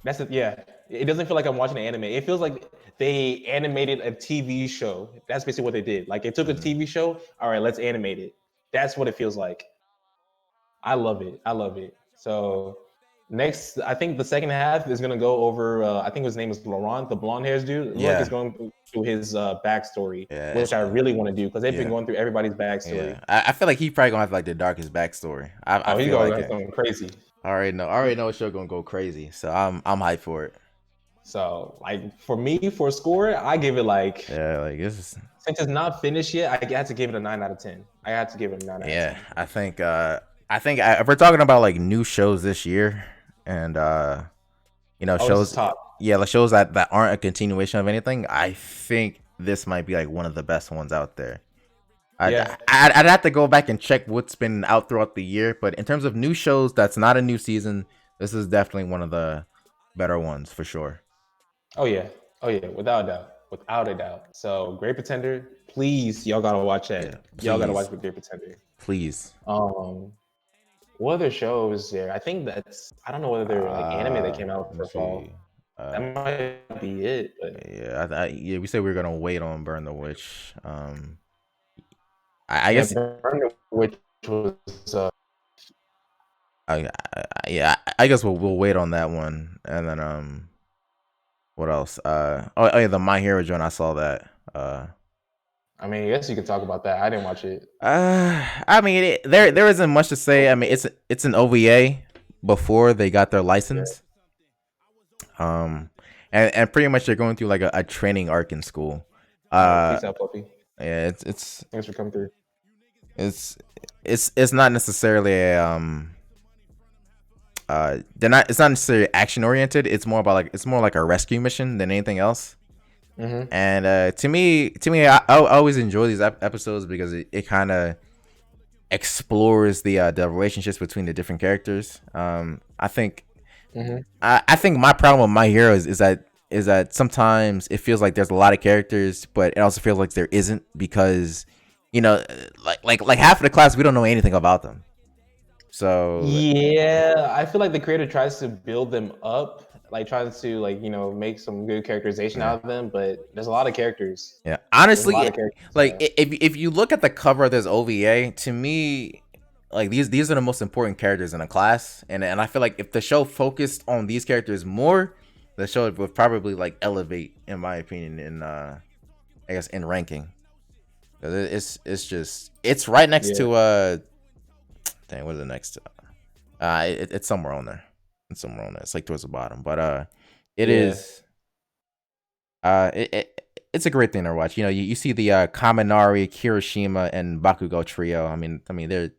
that's it. Yeah, it doesn't feel like I'm watching an anime. It feels like they animated a TV show. That's basically what they did. Like they took a Mhm. TV show. All right, let's animate it. That's what it feels like. I love it. I love it. So next, I think the second half is gonna go over. I think his name is Laurent, the blonde hairs dude. Look, is Yeah, going through his backstory, yeah, which I really want to do because they've been yeah, going through everybody's backstory. yeah. I feel like he probably gonna have like the darkest backstory. I Oh, he's feel going like to it. something crazy. I already know it's show gonna go crazy. So I'm hyped for it. So, like for me, for a score, I give it like Yeah, like this is since it's not finished yet, I had to give it a 9 out of 10. I had to give it a 9 out of 10. If we're talking about like new shows this year and Oh, this is shows top. yeah, like shows that aren't a continuation of anything, I think this might be like one of the best ones out there. Yeah, I'd have to go back and check what's been out throughout the year, but in terms of new shows that's not a new season, this is definitely one of the better ones for sure. oh yeah, oh yeah, without a doubt, without a doubt. So, Great Pretender, please, y'all gotta watch Yeah, that. Y'all gotta watch please, the Great Pretender. please. Um, what other shows there? I think that's I don't know whether they're like anime that came out Let me for fall. see. That might be it. But Yeah, yeah, we said we were gonna wait on Burn the Witch. I yeah, guess Burner, which was yeah, I guess we'll wait on that one, and then what else? Oh yeah, the My Hero joint. I saw that. I mean, I guess you could talk about that. I didn't watch it. I mean, there isn't much to say. I mean, it's an OVA before they got their Yeah. license. And pretty much they're going through like a training arc in school. Peace out, puppy. Yeah, it's Thanks for coming through. it's it's not necessarily a it's not necessarily action oriented. It's more like a rescue mission than anything else. Mm-hmm. And to me, I always enjoy these episodes because it kind of explores the relationships between the different characters. I think Mm-hmm. I think my problem with My Hero is that sometimes it feels like there's a lot of characters, but it also feels like there isn't because like half of the class we don't know anything about them. So Yeah, I feel like the creator tries to build them up, like tries to make some good characterization Yeah. out of them, but there's a lot of characters. yeah, There's a honestly, lot of characters. like Yeah. if you look at the cover of this OVA, to me, like these are the most important characters in a class, and I feel like if the show focused on these characters more, the show would probably like elevate, in my opinion, in I guess in ranking. 'Cause it's right next Yeah. to dang, what is it next to? It's somewhere on there. It's somewhere on there. It's like towards the bottom, but it Yeah. is it's a great thing to watch. You see the Kaminari, Kirishima, and Bakugo trio. I mean they're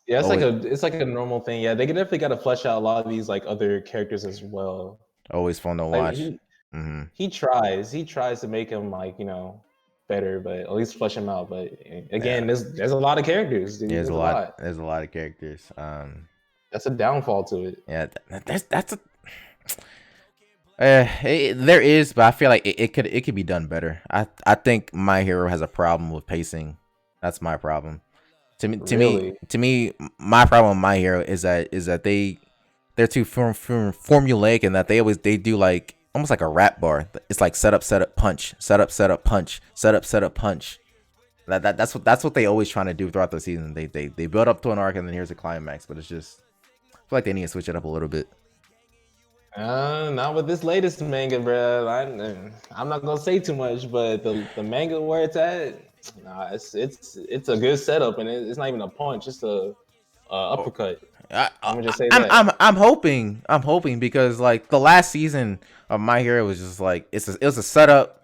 Yeah, always, it's like a normal thing. Yeah, they definitely got to flesh out a lot of these like other characters as well. always fun to Like watch. he Hmm he tries to make them like better, but at least flesh him out. But again, there's a lot of characters. Yeah, there's a lot. There's a lot of characters. That's a downfall to it. Yeah, that's a. There is, but I feel like it could be done better. I think My Hero has a problem with pacing. That's my problem. To me, my problem with My Hero is that they're too formulaic, and that they do like almost like a rap bar. It's like set up, punch, set up, punch, set up, punch. That's what they always trying to do throughout the season. They build up to an arc, and then here's a climax. But it's just, I feel like they need to switch it up a little bit. Not with this latest manga, bro. I'm not gonna say too much, but the manga where it's at, it's a good setup, and it's not even a punch; it's a uppercut. I'm gonna just say that. I'm hoping because like the last season of My Hero was just like it was a setup,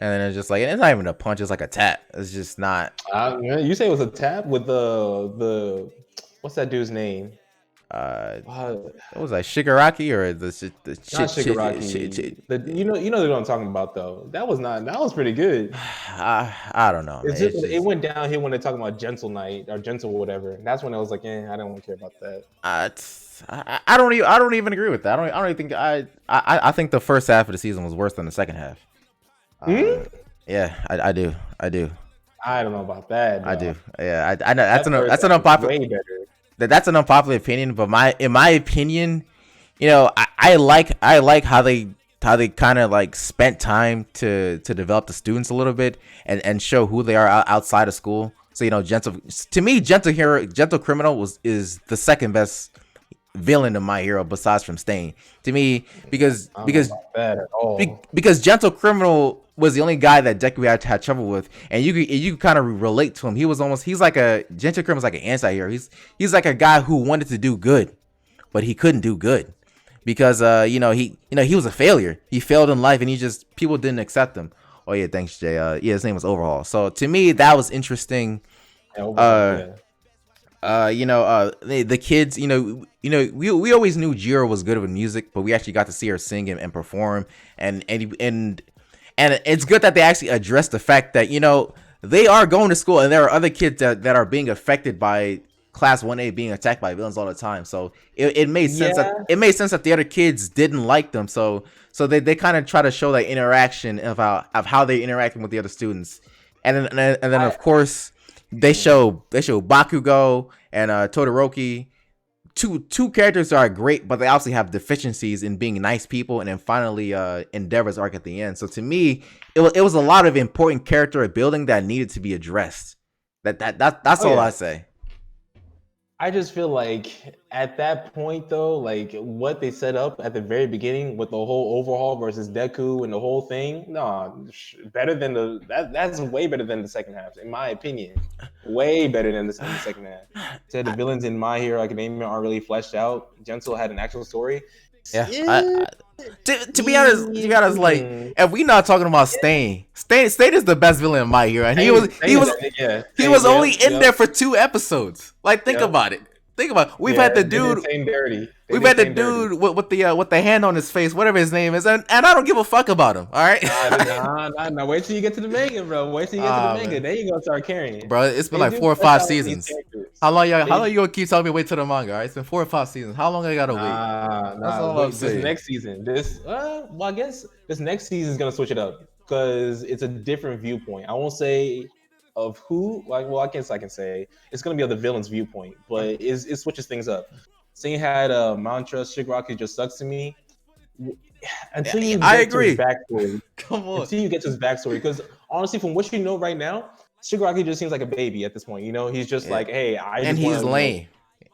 and then it's just like it's not even a punch; it's like a tap. It's just not. You say it was a tap with the what's that dude's name? What was that, Shigaraki or the not Shigaraki? You know what I'm talking about though. That was pretty good. I don't know. It went downhill when they're talking about Gentle Knight or Gentle whatever. That's when I was like, I don't want to care about that. I don't even agree with that. I don't even think I think the first half of the season was worse than the second half. Yeah, I do. I don't know about that. I do. Yeah, I know that's an unpopular. Way better. That's an unpopular opinion, but in my opinion, I like how they kind of like spent time to develop the students a little bit and show who they are outside of school. So Gentle Criminal is the second best villain of My Hero besides from Stain to me because Gentle Criminal was the only guy that Deku had trouble with, and you kind of relate to him. He's like a Gentle Criminal's like an anti-hero. He's like a guy who wanted to do good, but he couldn't do good because he was a failure. He failed in life, and people didn't accept him. Oh yeah, thanks Jay. His name was Overhaul. So to me that was interesting. The kids, we always knew Jiro was good with music, but we actually got to see her sing and perform, and it's good that they actually addressed the fact that they are going to school, and there are other kids that are being affected by Class 1A being attacked by villains all the time. So it made sense that the other kids didn't like them. So they kind of try to show that interaction of how they're interacting with the other students, and then of course. They show Bakugo and Todoroki, two characters that are great, but they obviously have deficiencies in being nice people. And then finally, Endeavor's arc at the end. So to me, it was a lot of important character building that needed to be addressed. That's all I say. I just feel like at that point though, like what they set up at the very beginning with the whole Overhaul versus Deku and the whole thing, better than that's way better than the second half, in my opinion. Way better than the second half. Said the villains in My Hero Academia aren't really fleshed out. Gentle had an actual story. Yeah. To be honest, like if we not talking about Stain is the best villain in My Hero, and he was only in there for 2 episodes. Like think about it. We've had the dude. We've had the dude with the hand on his face, whatever his name is, and I don't give a fuck about him. All right. Nah. Wait till you get to the manga, bro. Wait till you get to the manga. Man. Then you gonna start carrying. Bro, it's been like 4 or 5 seasons. How long you gonna keep telling me wait till the manga? All right, it's been 4 or 5 seasons. How long I gotta wait? That's all I'm saying. This next season, I guess this next season is gonna switch it up because it's a different viewpoint. I won't say of who, I guess I can say it's gonna be of the villain's viewpoint, but it switches things up. Seeing had mantra Shigaraki just sucks to me. Until you get to his backstory. Come on. Until you get to his backstory, because honestly, from what you know right now, Shigaraki just seems like a baby at this point. He's just like, hey, he's lame.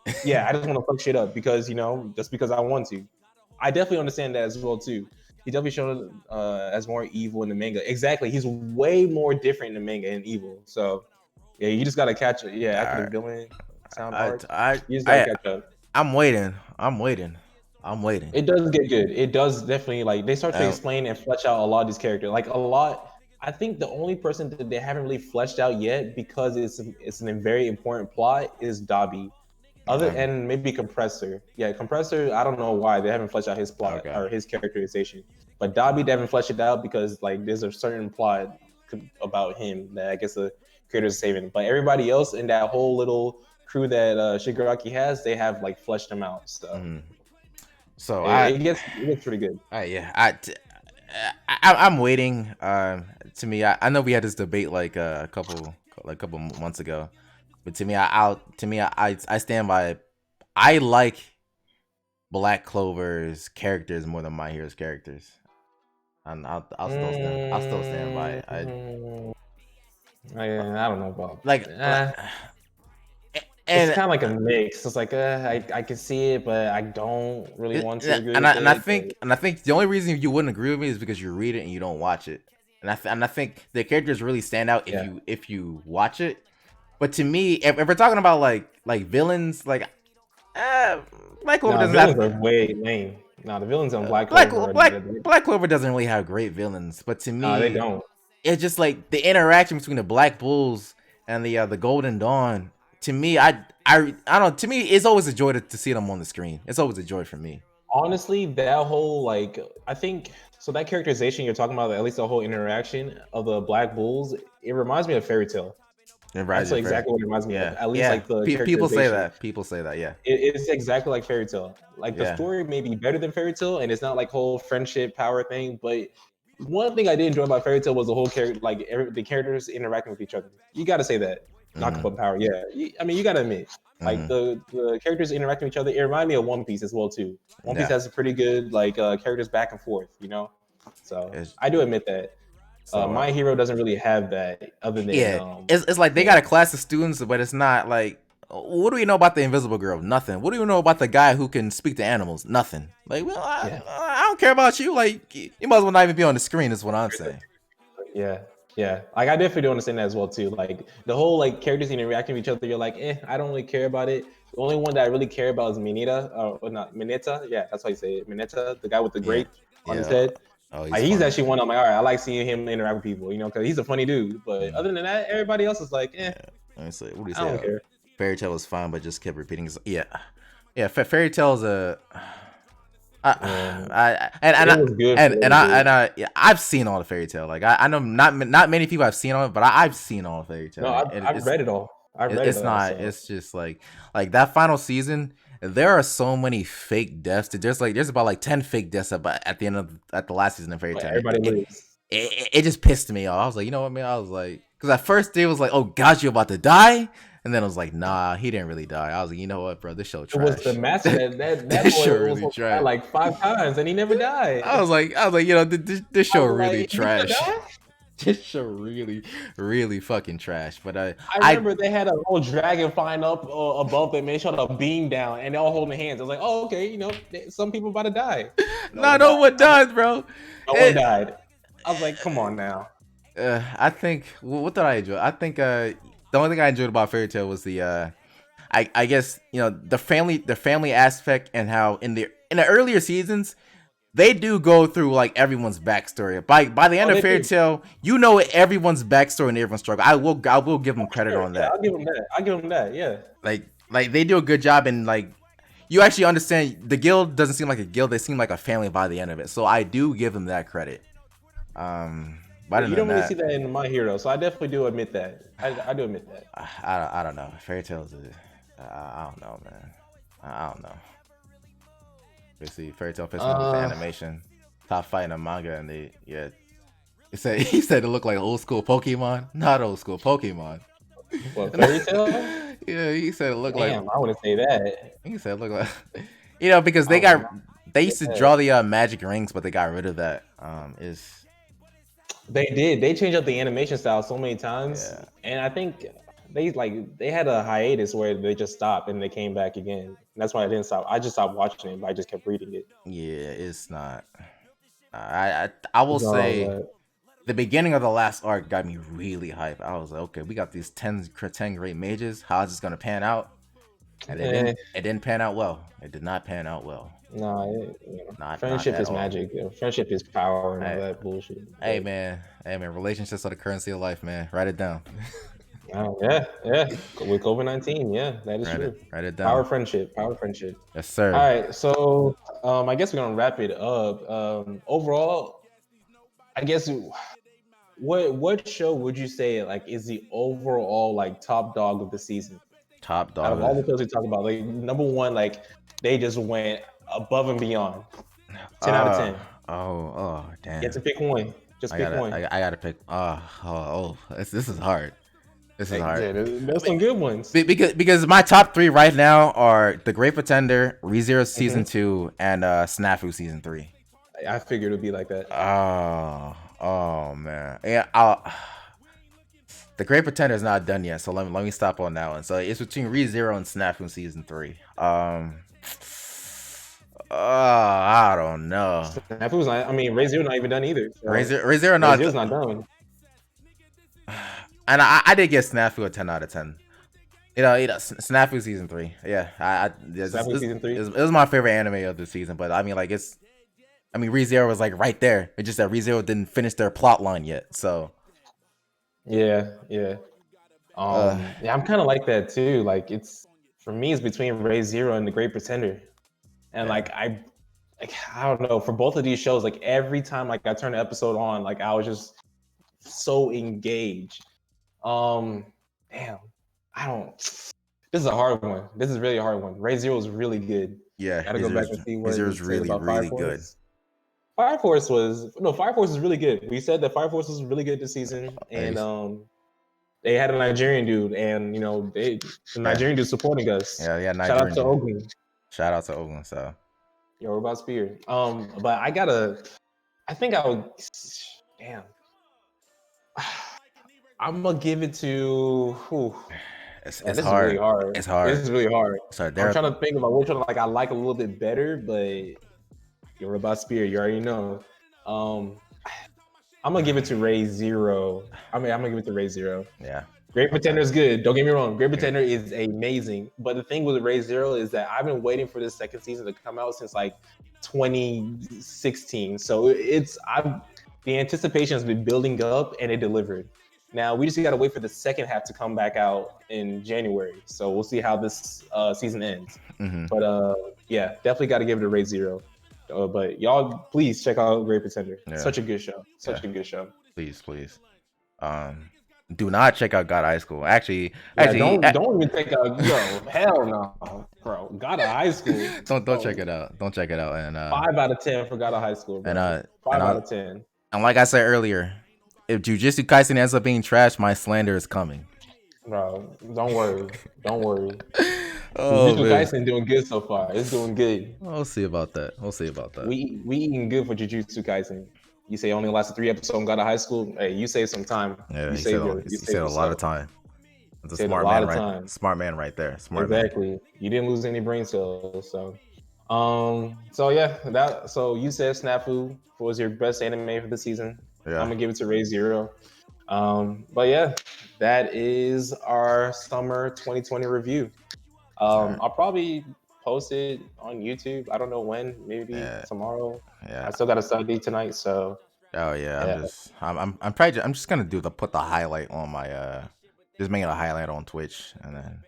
I just want to fuck shit up because just because I want to. I definitely understand that as well too. He definitely shown as more evil in the manga. Exactly, he's way more different in the manga and evil. So yeah, you just gotta catch it. Yeah, after the villain sound arc, you just gotta catch up. I'm waiting. It does get good. It does definitely they start to explain and flesh out a lot of these characters. I think the only person that they haven't really fleshed out yet because it's a very important plot is Dabi. And maybe Compressor. Yeah, Compressor, I don't know why they haven't fleshed out his plot or his characterization. But Dabi, they haven't fleshed it out because there's a certain plot about him that I guess the creators are saving. But everybody else in that whole little crew that Shigaraki has, they have like fleshed him out. So so it gets pretty good. Yeah, I'm waiting. To me, I know we had this debate like a couple months ago, but to me, I stand by. I like Black Clover's characters more than My Hero's characters. And I'll still stand by it. I don't know about Like, it's kind of like a mix. It's like I can see it, but I don't really want to agree with it. I think the only reason you wouldn't agree with me is because you read it and you don't watch it. And I think the characters really stand out if you watch it. But to me, if we're talking about like villains, like Black Clover doesn't have. Villains are way lame. No, the villains on Black Clover. Black Clover doesn't really have great villains, but to me, no, they don't. It's just like the interaction between the Black Bulls and the Golden Dawn. To me, I don't know. To me, it's always a joy to see them on the screen. It's always a joy for me. Honestly, that whole I think so. That characterization you're talking about, at least the whole interaction of the Black Bulls, it reminds me of Fairy Tail. That's exactly what it reminds me of. At least like the people say that. People say that. Yeah, it's exactly like Fairy Tail. Like the story may be better than Fairy Tail, and it's not like whole friendship power thing. But one thing I did enjoy about Fairy Tail was the whole character, like the characters interacting with each other. You got to say that. Knock about power. Yeah, I mean you got to admit, like the characters interacting with each other. It reminded me of One Piece as well too. One Piece has a pretty good like characters back and forth. You know, so I do admit that. So, My Hero doesn't really have that other than it's like they got a class of students, but it's not like what do we know about the Invisible Girl? Nothing. What do we know about the guy who can speak to animals? Nothing. Like, well, I don't care about you. Like, you might as well not even be on the screen. Is what I'm saying. Yeah. Like, I definitely do understand that as well too. Like the whole like characters interacting with each other, you're like, I don't really care about it. The only one that I really care about is Mineta, or not Mineta. Yeah, that's how you say it. Mineta, the guy with the grape on his head. Oh, he's actually one. I'm like, all right, I like seeing him interact with people, you know, because he's a funny dude. But other than that, everybody else is like, Let me say, what do you say? I don't care. Fairy Tail was fine, but just kept repeating. Fairy Tail's I've seen all the Fairy Tail. Like I know not many people have seen all it, but I've seen all the Fairy Tail. No, I've read it all. It's just like that final season. There are so many fake deaths. There's about like 10 fake deaths at the last season of Fairy Tail. Everybody lives. It just pissed me off. I was like, you know what, man? I was like, because at first it was like, oh gosh, you're about to die. And then I was like, nah, he didn't really die. I was like, you know what, bro? This show trash. It was the master that boy really trash. Like 5 times and he never died. I was like, you know, this show really trash. This show really fucking trash. But I remember they had a whole dragon flying up above them and they shot a beam down and they all holding hands. I was like, oh, okay, you know, some people about to die. No one died, bro. No one died. I was like, come on now. I think what did I enjoy? I think the only thing I enjoyed about Fairy Tail was the I guess, you know, the family aspect and how in the earlier seasons they do go through like everyone's backstory. By the end of Fairy Tail, you know everyone's backstory and everyone's struggle. I will give them credit on that. I'll give them that. Yeah. Like they do a good job, and like you actually understand the guild doesn't seem like a guild. They seem like a family by the end of it. So I do give them that credit. But you don't really see that in My Hero, so I definitely do admit that. I do admit that. I don't know. Fairy Tail is I don't know, man. I don't know. We see Fairy Tail fits with the animation, top fight in a manga, and he said it looked like old school Pokemon, not old school Pokemon. What, Fairy Tail? Yeah, he said it looked Damn, I wouldn't say that. He said it looked like, you know, because they used to draw the magic rings, but they got rid of that. They did. They changed up the animation style so many times, and I think they had a hiatus where they just stopped and they came back again. And that's why I didn't stop. I just stopped watching it, but I just kept reading it. Yeah, it's not. I will say the beginning of the last arc got me really hyped. I was like, okay, we got these 10 great mages. How's this gonna pan out? And it didn't pan out well. It did not pan out well. No, friendship is magic. Friendship is power and all that bullshit. Hey man, relationships are the currency of life, man. Write it down. Yeah. With COVID-19, that is true. Write it down. Power friendship. Yes, sir. All right, so I guess we're gonna wrap it up. Overall, I guess what show would you say like is the overall like top dog of the season? Top Out of dog. all the shows we talk about, like number one, like they just went above and beyond. 10 out of 10. Oh, You have damn. to pick one. Just pick one. I gotta pick. This is hard. This is Like, hard. yeah, there's some good ones. Because my top 3 right now are The Great Pretender, ReZero season 2, and Snafu season 3. I figured it would be like that. Oh man. Yeah, The Great Pretender is not done yet, so let me stop on that one. So it's between ReZero and Snafu season 3. I don't know. Snafu's not. I mean, Re:Zero not even done either. So Re:Zero not. Re:Zero's not done. And I did get Snafu a 10 out of 10. Snafu season 3. Yeah, Snafu season 3. It was my favorite anime of the season, but I mean, like Re:Zero was like right there. It's just that Re:Zero didn't finish their plot line yet. So yeah. Yeah, I'm kind of like that too. Like for me, it's between Re:Zero and The Great Pretender, and like I don't know. For both of these shows, like every time like I turned the episode on, like I was just so engaged. Damn, I don't. This is a hard one. This is really a hard one. Re:Zero is really good. yeah, Gotta go back and see what Re:Zero's really good. Fire Force is really good. We said that Fire Force was really good this season, and they had a Nigerian dude, and the Nigerian dude supporting us. Yeah, Nigerian. Shout out to Ogun. Shout out to Ogun. So, yo, we're about Spear. But I think I would. Damn. I'm gonna give it to. It's this hard. Is really hard. It's hard. This is really hard. Sorry, I'm trying to think about which one I like a little bit better, but you're about Spear. You already know. I'm gonna give it to Re:Zero. I'm gonna give it to Re:Zero. Yeah. Great Pretender is good. Don't get me wrong. Great Pretender is amazing. But the thing with Re:Zero is that I've been waiting for this second season to come out since like 2016. So the anticipation has been building up, and it delivered. Now we just gotta wait for the second half to come back out in January. So we'll see how this season ends. But yeah, definitely got to give it to Re:Zero. But y'all, please check out Great Pretender. Yeah. Such a good show. A good show. Please. Do not check out God High School. Actually, don't even take a hell no, bro. God of High School. Don't check it out. Don't check it out. And 5 out of 10 for God of High School. Bro. And 5 out of 10. And like I said earlier, if Jujutsu Kaisen ends up being trash, my slander is coming. Bro, don't worry. Jujutsu Kaisen doing good so far. It's doing good. We'll see about that. We eating good for Jujutsu Kaisen. You say only lasted 3 episodes and got to high school. Hey, you saved some time. Yeah, you saved a lot of time. It's a smart man, right? Smart man right there. Exactly. Man. You didn't lose any brain cells. So yeah, so you said Snafu was your best anime for the season. Yeah. I'm gonna give it to Re:Zero. But yeah, that is our summer 2020 review. I'll probably post it on YouTube. I don't know when, maybe tomorrow. Yeah, I still got a study tonight, so. Oh yeah, I'm just gonna put the highlight on my just making a highlight on Twitch and then.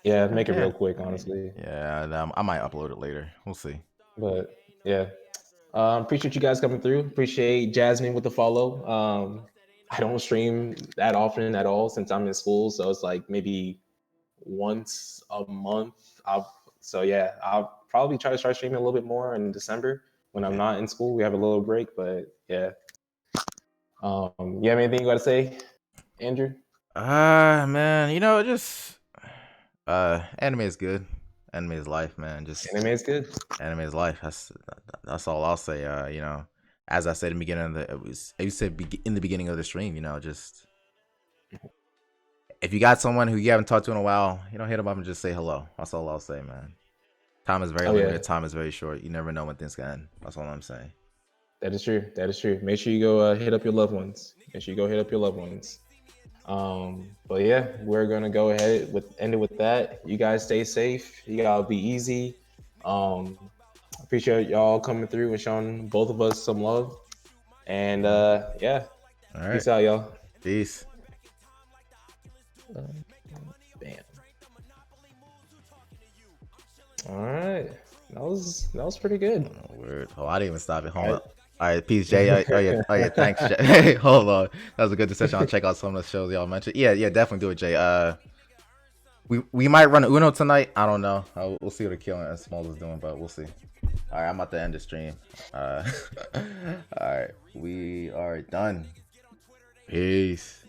Yeah, make it real quick, honestly. Yeah, I might upload it later. We'll see. But yeah, appreciate you guys coming through. Appreciate Jasmine with the follow. I don't stream that often at all since I'm in school, so it's like maybe once a month. I'll probably try to start streaming a little bit more in December when I'm not in school. We have a little break, but yeah. You have anything you got to say, Andrew? Man, just anime is good. Anime is life, man. Just anime is good. Anime is life. That's all I'll say. As I said in the beginning in the beginning of the stream, just if you got someone who you haven't talked to in a while, hit them up and just say hello. That's all I'll say, man. Time is very limited. Yeah. Time is very short. You never know when things can end. That's all I'm saying. That is true. Make sure you go hit up your loved ones. But yeah, we're gonna go ahead end it with that. You guys stay safe. You gotta be easy. Appreciate y'all coming through and showing both of us some love. And yeah. All right. Peace out, y'all. Peace. Bam. All right. That was pretty good. Weird. Oh, I didn't even stop it. Hold up. All right, peace, Jay. Oh yeah, thanks, Jay. Hey, hold on. That was a good decision. I'll check out some of the shows y'all mentioned. Yeah, definitely do it, Jay. We might run Uno tonight. I don't know. We'll see what the Killing and Small is doing, but we'll see. All right, I'm about to end the stream. All right, we are done. Peace.